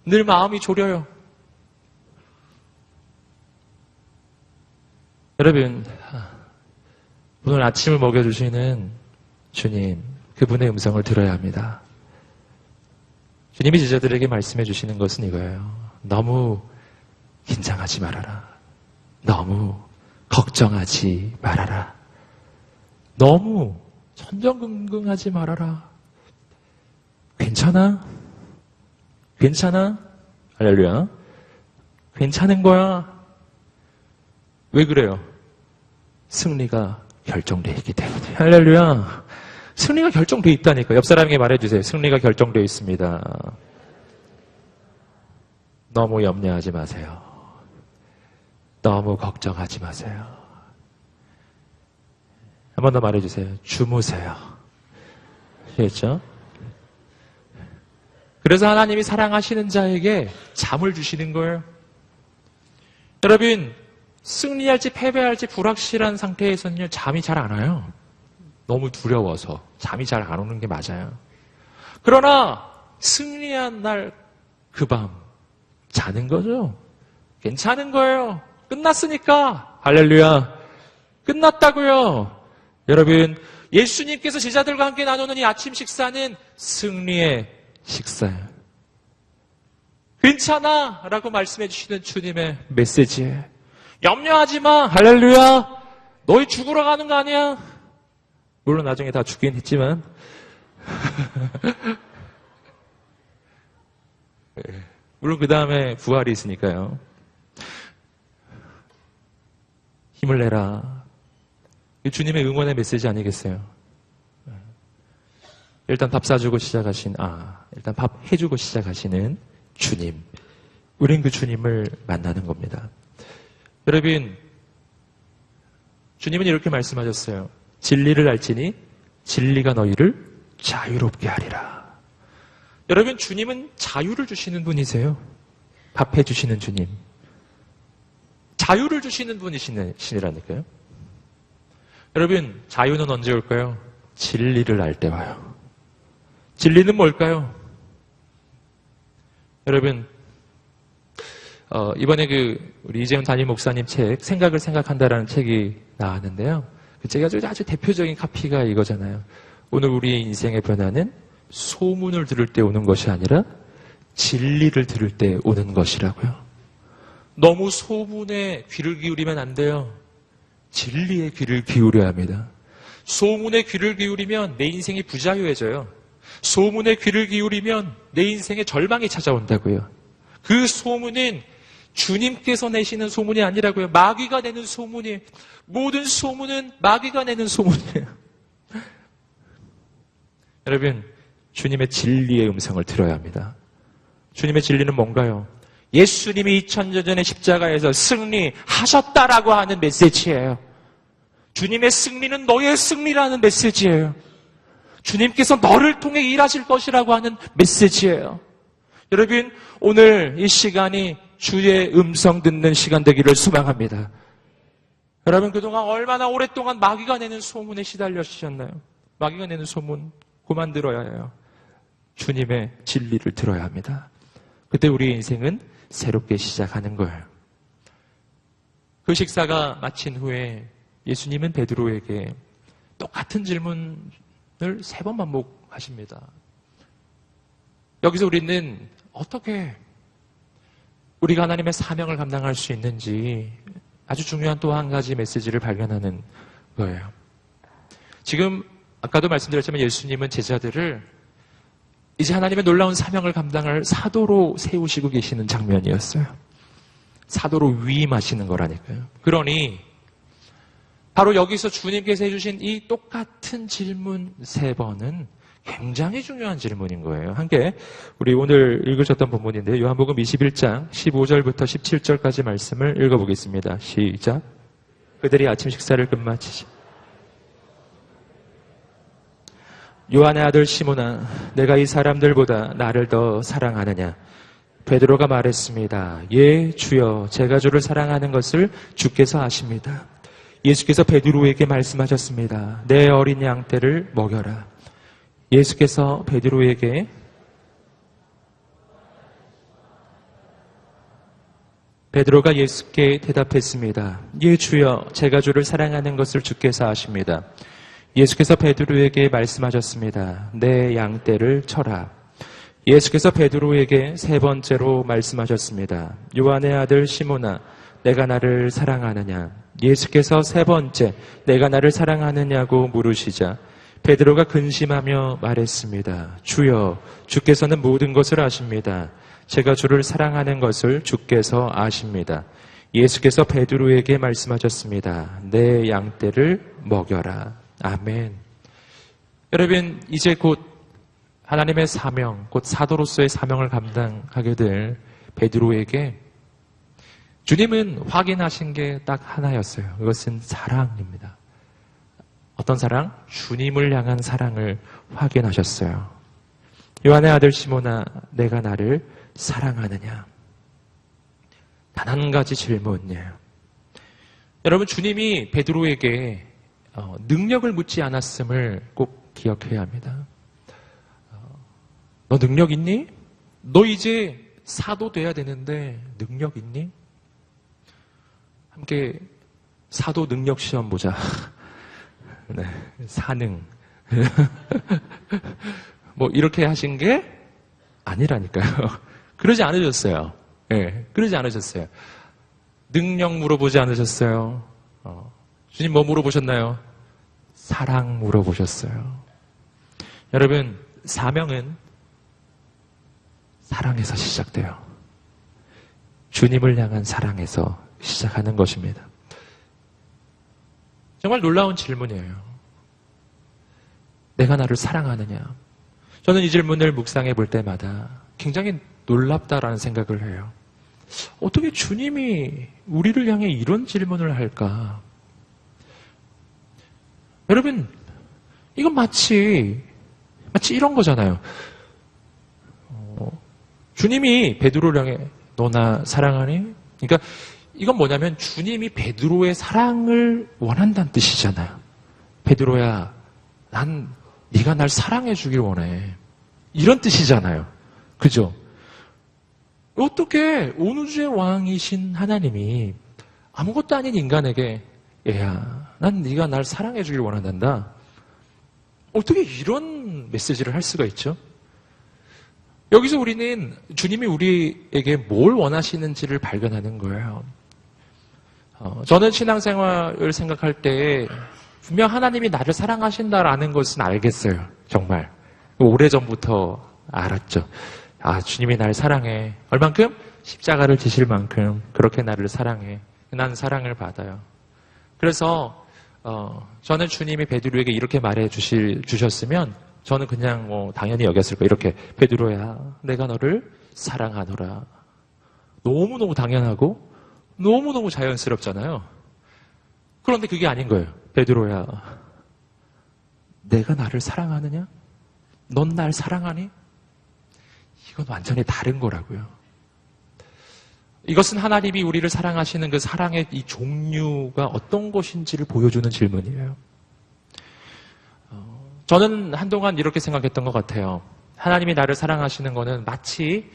늘 마음이 졸여요. 여러분, 오늘 아침을 먹여주시는 주님, 그분의 음성을 들어야 합니다. 주님이 제자들에게 말씀해 주시는 것은 이거예요. 너무 긴장하지 말아라. 너무 걱정하지 말아라. 너무 전전긍긍하지 말아라. 괜찮아? 괜찮아? 할렐루야. 괜찮은 거야. 왜 그래요? 승리가 결정되어 있기 때문에. 할렐루야. 승리가 결정되어 있다니까. 옆 사람에게 말해주세요. 승리가 결정되어 있습니다. 너무 염려하지 마세요. 너무 걱정하지 마세요. 한 번 더 말해주세요. 주무세요. 아시겠죠? 그래서 하나님이 사랑하시는 자에게 잠을 주시는 거예요. 여러분, 승리할지 패배할지 불확실한 상태에서는요, 잠이 잘 안 와요. 너무 두려워서 잠이 잘 안 오는 게 맞아요. 그러나 승리한 날 그 밤 자는 거죠. 괜찮은 거예요. 끝났으니까. 할렐루야. 끝났다고요. 여러분, 예수님께서 제자들과 함께 나누는 이 아침 식사는 승리의 식사예요. 괜찮아 라고 말씀해 주시는 주님의 메시지예요. 염려하지 마. 할렐루야. 너희 죽으러 가는 거 아니야. 물론 나중에 다 죽긴 했지만 물론 그 다음에 부활이 있으니까요. 힘을 내라. 주님의 응원의 메시지 아니겠어요? 일단 밥 사주고 일단 밥 해주고 시작하시는 주님. 우린 그 주님을 만나는 겁니다. 여러분, 주님은 이렇게 말씀하셨어요. 진리를 알지니 진리가 너희를 자유롭게 하리라. 여러분, 주님은 자유를 주시는 분이세요. 밥 해주시는 주님. 자유를 주시는 분이시라니까요. 여러분, 자유는 언제 올까요? 진리를 알 때 와요. 진리는 뭘까요? 여러분, 이번에 우리 이재훈 담임 목사님 책, 생각을 생각한다라는 책이 나왔는데요. 그 책이 아주 대표적인 카피가 이거잖아요. 오늘 우리의 인생의 변화는 소문을 들을 때 오는 것이 아니라 진리를 들을 때 오는 것이라고요. 너무 소문에 귀를 기울이면 안 돼요. 진리에 귀를 기울여야 합니다. 소문에 귀를 기울이면 내 인생이 부자유해져요. 소문에 귀를 기울이면 내 인생에 절망이 찾아온다고요. 그 소문은 주님께서 내시는 소문이 아니라고요. 마귀가 내는 소문이에요. 모든 소문은 마귀가 내는 소문이에요. 여러분, 주님의 진리의 음성을 들어야 합니다. 주님의 진리는 뭔가요? 예수님이 2000년 전에 십자가에서 승리하셨다라고 하는 메시지예요. 주님의 승리는 너의 승리라는 메시지예요. 주님께서 너를 통해 일하실 것이라고 하는 메시지예요. 여러분, 오늘 이 시간이 주의 음성 듣는 시간 되기를 소망합니다. 여러분, 그동안 얼마나 오랫동안 마귀가 내는 소문에 시달려주셨나요? 마귀가 내는 소문 그만 들어야 해요. 주님의 진리를 들어야 합니다. 그때 우리의 인생은 새롭게 시작하는 거예요. 그 식사가 마친 후에 예수님은 베드로에게 똑같은 질문을 3번 반복하십니다. 여기서 우리는 어떻게 우리가 하나님의 사명을 감당할 수 있는지 아주 중요한 또 한 가지 메시지를 발견하는 거예요. 지금 아까도 말씀드렸지만 예수님은 제자들을 이제 하나님의 놀라운 사명을 감당할 사도로 세우시고 계시는 장면이었어요. 사도로 위임하시는 거라니까요. 그러니 바로 여기서 주님께서 해주신 이 똑같은 질문 3번은 굉장히 중요한 질문인 거예요. 함께 우리 오늘 읽으셨던 본문인데요. 요한복음 21장 15절부터 17절까지 말씀을 읽어보겠습니다. 시작. 그들이 아침 식사를 끝마치시 요한의 아들 시몬아, 내가 이 사람들보다 나를 더 사랑하느냐? 베드로가 말했습니다. 예, 주여, 제가 주를 사랑하는 것을 주께서 아십니다. 예수께서 베드로에게 말씀하셨습니다. 내 어린 양떼를 먹여라. 예수께서 베드로에게 베드로가 예수께 대답했습니다. 예, 주여, 제가 주를 사랑하는 것을 주께서 아십니다. 예수께서 베드로에게 말씀하셨습니다. 내 양떼를 쳐라. 예수께서 베드로에게 세 번째로 말씀하셨습니다. 요한의 아들 시몬아, 내가 나를 사랑하느냐? 예수께서 세 번째, 내가 나를 사랑하느냐고 물으시자 베드로가 근심하며 말했습니다. 주여, 주께서는 모든 것을 아십니다. 제가 주를 사랑하는 것을 주께서 아십니다. 예수께서 베드로에게 말씀하셨습니다. 내 양떼를 먹여라. 아멘. 여러분, 이제 곧 하나님의 사명, 곧 사도로서의 사명을 감당하게 될 베드로에게 주님은 확인하신 게 딱 하나였어요. 그것은 사랑입니다. 어떤 사랑? 주님을 향한 사랑을 확인하셨어요. 요한의 아들 시몬아, 내가 나를 사랑하느냐? 단 한 가지 질문이에요. 여러분, 주님이 베드로에게 능력을 묻지 않았음을 꼭 기억해야 합니다. 너 능력 있니? 너 이제 사도 돼야 되는데 능력 있니? 함께 사도 능력 시험 보자. 네, 사능. 뭐 이렇게 하신 게 아니라니까요. 그러지 않으셨어요. 네, 그러지 않으셨어요. 능력 물어보지 않으셨어요. 주님 뭐 물어보셨나요? 사랑 물어보셨어요. 여러분, 사명은 사랑에서 시작돼요. 주님을 향한 사랑에서 시작하는 것입니다. 정말 놀라운 질문이에요. 내가 나를 사랑하느냐? 저는 이 질문을 묵상해 볼 때마다 굉장히 놀랍다라는 생각을 해요. 어떻게 주님이 우리를 향해 이런 질문을 할까? 여러분, 이건 마치 이런 거잖아요. 주님이 베드로를 향해 너 나 사랑하니? 그러니까 이건 뭐냐면 주님이 베드로의 사랑을 원한다는 뜻이잖아요. 베드로야, 난 네가 날 사랑해 주길 원해. 이런 뜻이잖아요. 그죠? 어떻게 온 우주의 왕이신 하나님이 아무것도 아닌 인간에게 얘야, 난 네가 날 사랑해 주길 원한단다. 어떻게 이런 메시지를 할 수가 있죠? 여기서 우리는 주님이 우리에게 뭘 원하시는지를 발견하는 거예요. 저는 신앙생활을 생각할 때 분명 하나님이 나를 사랑하신다라는 것은 알겠어요. 정말. 오래전부터 알았죠. 아, 주님이 날 사랑해. 얼만큼? 십자가를 지실 만큼 그렇게 나를 사랑해. 난 사랑을 받아요. 그래서 저는 주님이 베드로에게 이렇게 말해 주셨으면 저는 그냥 당연히 여겼을 거예요. 이렇게 베드로야, 내가 너를 사랑하노라. 너무너무 당연하고 너무너무 자연스럽잖아요. 그런데 그게 아닌 거예요. 베드로야, 내가 나를 사랑하느냐? 넌 날 사랑하니? 이건 완전히 다른 거라고요. 이것은 하나님이 우리를 사랑하시는 그 사랑의 이 종류가 어떤 것인지를 보여주는 질문이에요. 저는 한동안 이렇게 생각했던 것 같아요. 하나님이 나를 사랑하시는 거는 마치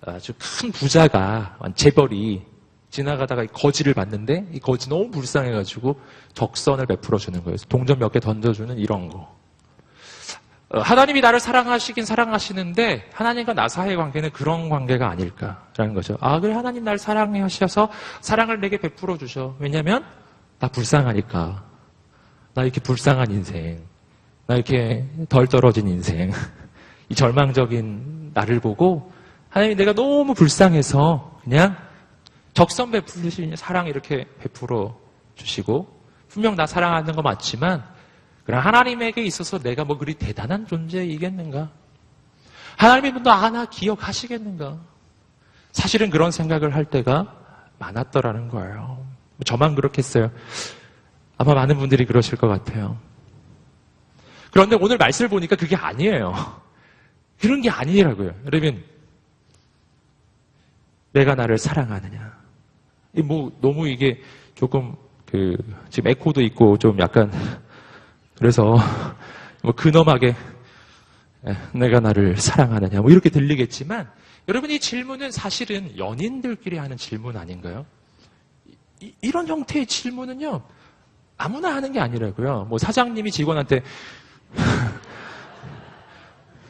아주 큰 부자가, 재벌이 지나가다가 거지를 봤는데 이 거지 너무 불쌍해가지고 적선을 베풀어 주는 거예요. 동전 몇 개 던져주는 이런 거. 하나님이 나를 사랑하시긴 사랑하시는데 하나님과 나 사이의 관계는 그런 관계가 아닐까라는 거죠. 아, 그래, 하나님 날 사랑하셔서 사랑을 내게 베풀어 주셔. 왜냐면 나 불쌍하니까. 나 이렇게 불쌍한 인생, 나 이렇게 덜 떨어진 인생, 이 절망적인 나를 보고 하나님이 내가 너무 불쌍해서 그냥 적선 베풀으신 사랑 이렇게 베풀어 주시고, 분명 나 사랑하는 거 맞지만 그럼 하나님에게 있어서 내가 뭐 그리 대단한 존재이겠는가? 하나님이 나 기억하시겠는가? 사실은 그런 생각을 할 때가 많았더라는 거예요. 저만 그렇겠어요? 아마 많은 분들이 그러실 것 같아요. 그런데 오늘 말씀을 보니까 그게 아니에요. 그런 게 아니라고요. 여러분, 내가 나를 사랑하느냐? 너무 이게 조금 지금 에코도 있고 좀 약간, 그래서 뭐 근엄하게 내가 나를 사랑하느냐 뭐 이렇게 들리겠지만 여러분 이 질문은 사실은 연인들끼리 하는 질문 아닌가요? 이런 형태의 질문은요 아무나 하는 게 아니라고요. 뭐 사장님이 직원한테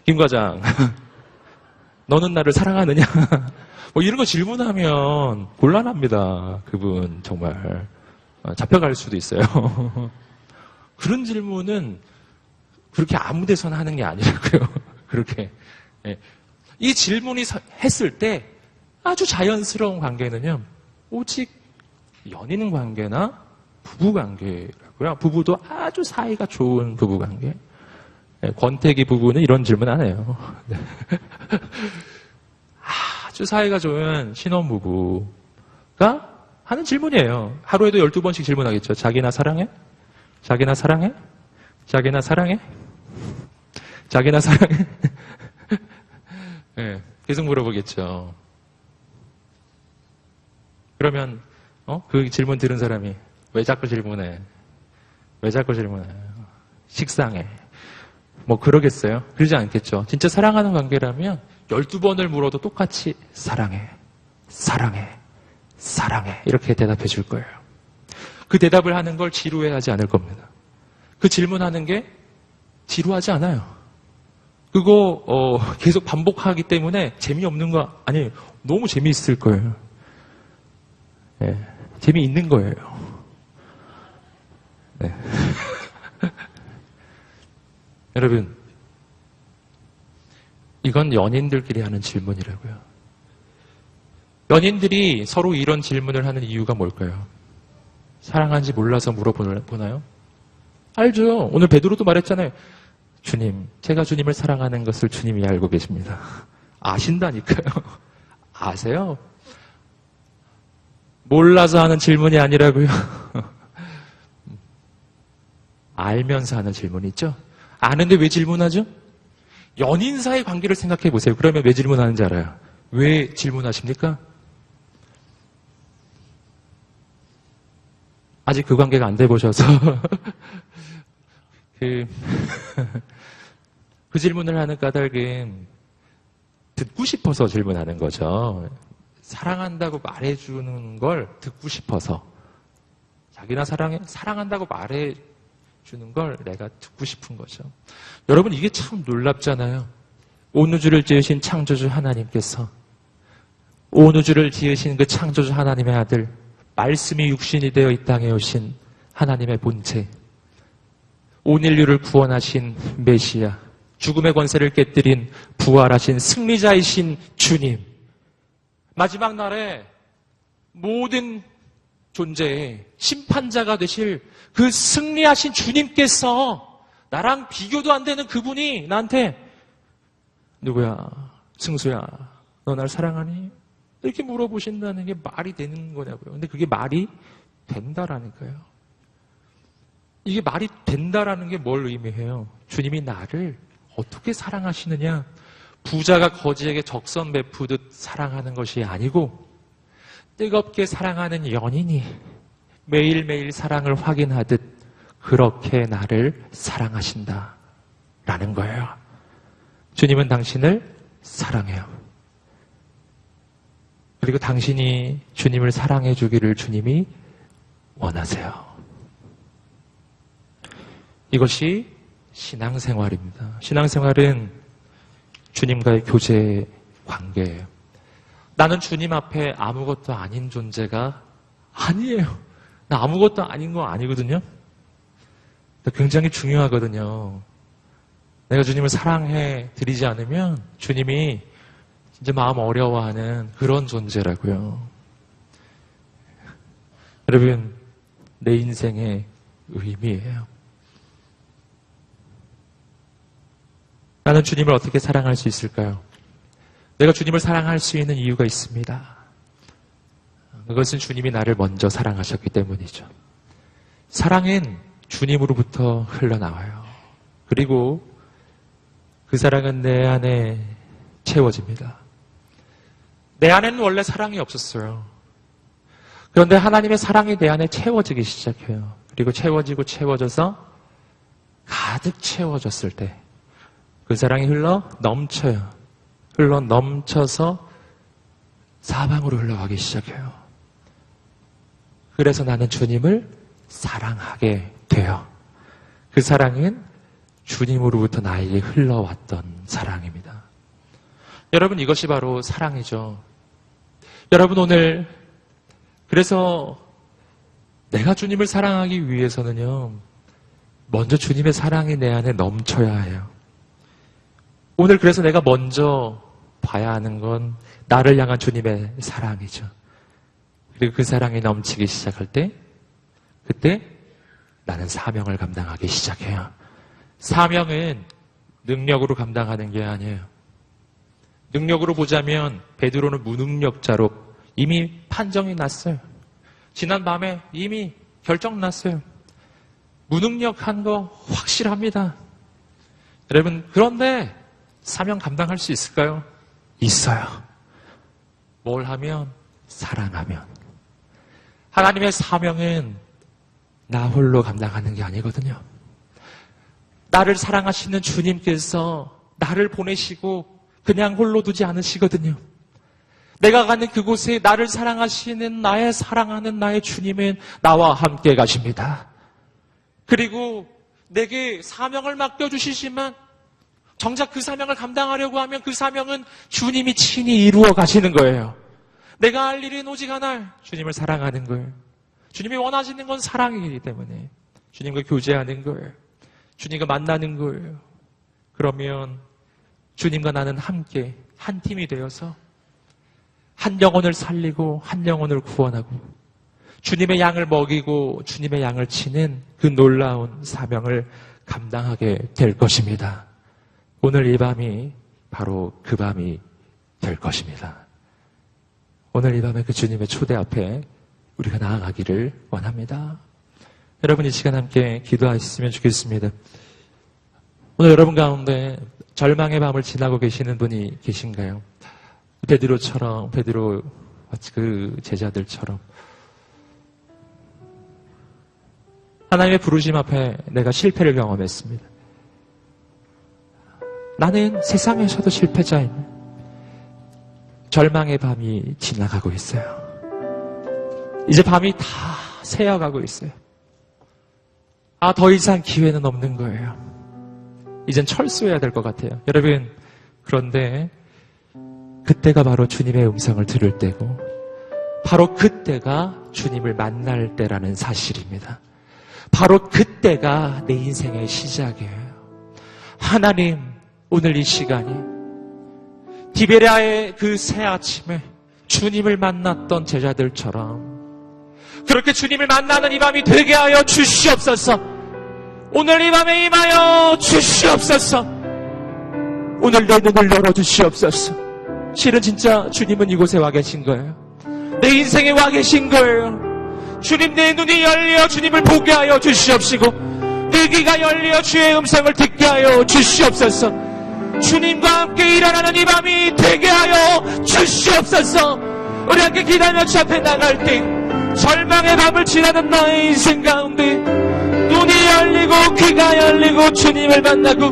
김 과장 너는 나를 사랑하느냐 뭐 이런 거 질문하면 곤란합니다. 그분 정말 잡혀갈 수도 있어요. 그런 질문은 그렇게 아무 데서나 하는 게 아니라고요. 그렇게. 예. 이 질문이 했을 때 아주 자연스러운 관계는요. 오직 연인 관계나 부부 관계라고요. 부부도 아주 사이가 좋은 부부 관계. 예, 권태기 부부는 이런 질문 안 해요. 네. 아주 사이가 좋은 신혼부부가 하는 질문이에요. 하루에도 12번씩 질문하겠죠. 자기나 사랑해? 자기나 사랑해? 자기나 사랑해? 자기나 사랑해? 네, 계속 물어보겠죠. 그러면 그 질문 들은 사람이 왜 자꾸 질문해? 왜 자꾸 질문해? 식상해. 뭐 그러겠어요? 그러지 않겠죠. 진짜 사랑하는 관계라면 12번을 물어도 똑같이 사랑해, 사랑해, 사랑해 이렇게 대답해 줄 거예요. 그 대답을 하는 걸 지루해하지 않을 겁니다. 그 질문하는 게 지루하지 않아요. 그거 계속 반복하기 때문에 재미없는 거 아니에요. 너무 재미있을 거예요. 네, 재미있는 거예요. 네. 여러분, 이건 연인들끼리 하는 질문이라고요. 연인들이 서로 이런 질문을 하는 이유가 뭘까요? 사랑하는지 몰라서 물어보나요? 알죠. 오늘 베드로도 말했잖아요. 주님, 제가 주님을 사랑하는 것을 주님이 알고 계십니다. 아신다니까요. 아세요? 몰라서 하는 질문이 아니라고요. 알면서 하는 질문이 있죠. 아는데 왜 질문하죠? 연인 사이 관계를 생각해 보세요. 그러면 왜 질문하는지 알아요. 왜 질문하십니까? 아직 그 관계가 안 돼 보셔서 그 질문을 하는 까닭은 듣고 싶어서 질문하는 거죠. 사랑한다고 말해주는 걸 듣고 싶어서. 자기나 사랑해? 사랑한다고 말해주는 걸 내가 듣고 싶은 거죠. 여러분 이게 참 놀랍잖아요. 온 우주를 지으신 창조주 하나님께서 온 우주를 지으신 그 창조주 하나님의 아들 말씀이 육신이 되어 이 땅에 오신 하나님의 본체 온 인류를 구원하신 메시아 죽음의 권세를 깨뜨린 부활하신 승리자이신 주님 마지막 날에 모든 존재의 심판자가 되실 그 승리하신 주님께서 나랑 비교도 안 되는 그분이 나한테 누구야? 승수야 너 날 사랑하니? 이렇게 물어보신다는 게 말이 되는 거냐고요. 근데 그게 말이 된다라니까요. 이게 말이 된다라는 게 뭘 의미해요? 주님이 나를 어떻게 사랑하시느냐? 부자가 거지에게 적선 베푸듯 사랑하는 것이 아니고 뜨겁게 사랑하는 연인이 매일매일 사랑을 확인하듯 그렇게 나를 사랑하신다라는 거예요. 주님은 당신을 사랑해요. 그리고 당신이 주님을 사랑해 주기를 주님이 원하세요. 이것이 신앙생활입니다. 신앙생활은 주님과의 교제 관계예요. 나는 주님 앞에 아무것도 아닌 존재가 아니에요. 나 아무것도 아닌 거 아니거든요. 굉장히 중요하거든요. 내가 주님을 사랑해 드리지 않으면 주님이 진짜 마음 어려워하는 그런 존재라고요. 여러분, 내 인생의 의미예요. 나는 주님을 어떻게 사랑할 수 있을까요? 내가 주님을 사랑할 수 있는 이유가 있습니다. 그것은 주님이 나를 먼저 사랑하셨기 때문이죠. 사랑은 주님으로부터 흘러나와요. 그리고 그 사랑은 내 안에 채워집니다. 내 안에는 원래 사랑이 없었어요. 그런데 하나님의 사랑이 내 안에 채워지기 시작해요. 그리고 채워지고 채워져서 가득 채워졌을 때 그 사랑이 흘러 넘쳐요. 흘러 넘쳐서 사방으로 흘러가기 시작해요. 그래서 나는 주님을 사랑하게 돼요. 그 사랑은 주님으로부터 나에게 흘러왔던 사랑입니다. 여러분, 이것이 바로 사랑이죠. 여러분, 오늘 그래서 내가 주님을 사랑하기 위해서는요, 먼저 주님의 사랑이 내 안에 넘쳐야 해요. 오늘 그래서 내가 먼저 봐야 하는 건 나를 향한 주님의 사랑이죠. 그리고 그 사랑이 넘치기 시작할 때, 그때 나는 사명을 감당하기 시작해요. 사명은 능력으로 감당하는 게 아니에요. 능력으로 보자면 베드로는 무능력자로 이미 판정이 났어요. 지난 밤에 이미 결정 났어요. 무능력한 거 확실합니다. 여러분, 그런데 사명 감당할 수 있을까요? 있어요. 뭘 하면? 사랑하면. 하나님의 사명은 나 홀로 감당하는 게 아니거든요. 나를 사랑하시는 주님께서 나를 보내시고 그냥 홀로 두지 않으시거든요. 내가 가는 그곳에 나를 사랑하시는 나의 사랑하는 나의 주님은 나와 함께 가십니다. 그리고 내게 사명을 맡겨주시지만 정작 그 사명을 감당하려고 하면 그 사명은 주님이 친히 이루어 가시는 거예요. 내가 할 일은 오직 하나, 주님을 사랑하는 거예요. 주님이 원하시는 건 사랑이기 때문에 주님과 교제하는 거예요. 주님과 만나는 거예요. 그러면 주님과 나는 함께 한 팀이 되어서 한 영혼을 살리고 한 영혼을 구원하고 주님의 양을 먹이고 주님의 양을 치는 그 놀라운 사명을 감당하게 될 것입니다. 오늘 이 밤이 바로 그 밤이 될 것입니다. 오늘 이 밤에 그 주님의 초대 앞에 우리가 나아가기를 원합니다. 여러분, 이 시간 함께 기도하셨으면 좋겠습니다. 오늘 여러분 가운데 절망의 밤을 지나고 계시는 분이 계신가요? 베드로 그 제자들처럼 하나님의 부르심 앞에 내가 실패를 경험했습니다. 나는 세상에서도 실패자인 절망의 밤이 지나가고 있어요. 이제 밤이 다 새어가고 있어요. 더 이상 기회는 없는 거예요. 이젠 철수해야 될 것 같아요. 여러분, 그런데 그때가 바로 주님의 음성을 들을 때고 바로 그때가 주님을 만날 때라는 사실입니다. 바로 그때가 내 인생의 시작이에요. 하나님, 오늘 이 시간이 디베랴의 그 새 아침에 주님을 만났던 제자들처럼 그렇게 주님을 만나는 이 밤이 되게 하여 주시옵소서. 오늘 이 밤에 임하여 주시옵소서. 오늘 내 눈을 열어주시옵소서. 실은 진짜 주님은 이곳에 와 계신 거예요. 내 인생에 와 계신 거예요. 주님, 내 눈이 열려 주님을 보게 하여 주시옵시고 내 귀가 열려 주의 음성을 듣게 하여 주시옵소서. 주님과 함께 일어나는 이 밤이 되게 하여 주시옵소서. 우리 함께 기다리며 주 앞에 나갈 때 절망의 밤을 지나는 나의 인생 가운데 눈이 열리고 귀가 열리고 주님을 만나고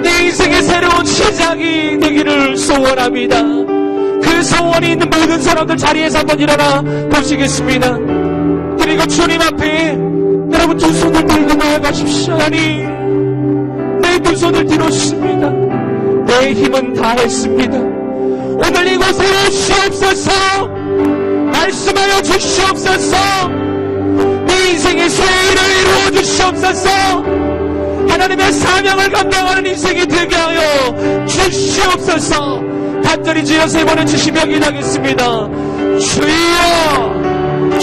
내 인생의 새로운 시작이 되기를 소원합니다. 그 소원이 있는 모든 사람들 자리에서 한번 일어나 보시겠습니다. 그리고 주님 앞에 여러분 두 손을 들고 나아가십시오. 하나님, 내 두 손을 들었습니다. 내 힘은 다했습니다. 오늘 이곳에 오시옵소서. 말씀하여 주시옵소서. 내 인생의 새 일을 이루어 주시옵소서. 하나님의 사명을 감당하는 인생이 되게 하여 주시옵소서. 간절히 주여 세 번을 주시며 기도하겠습니다. 주여,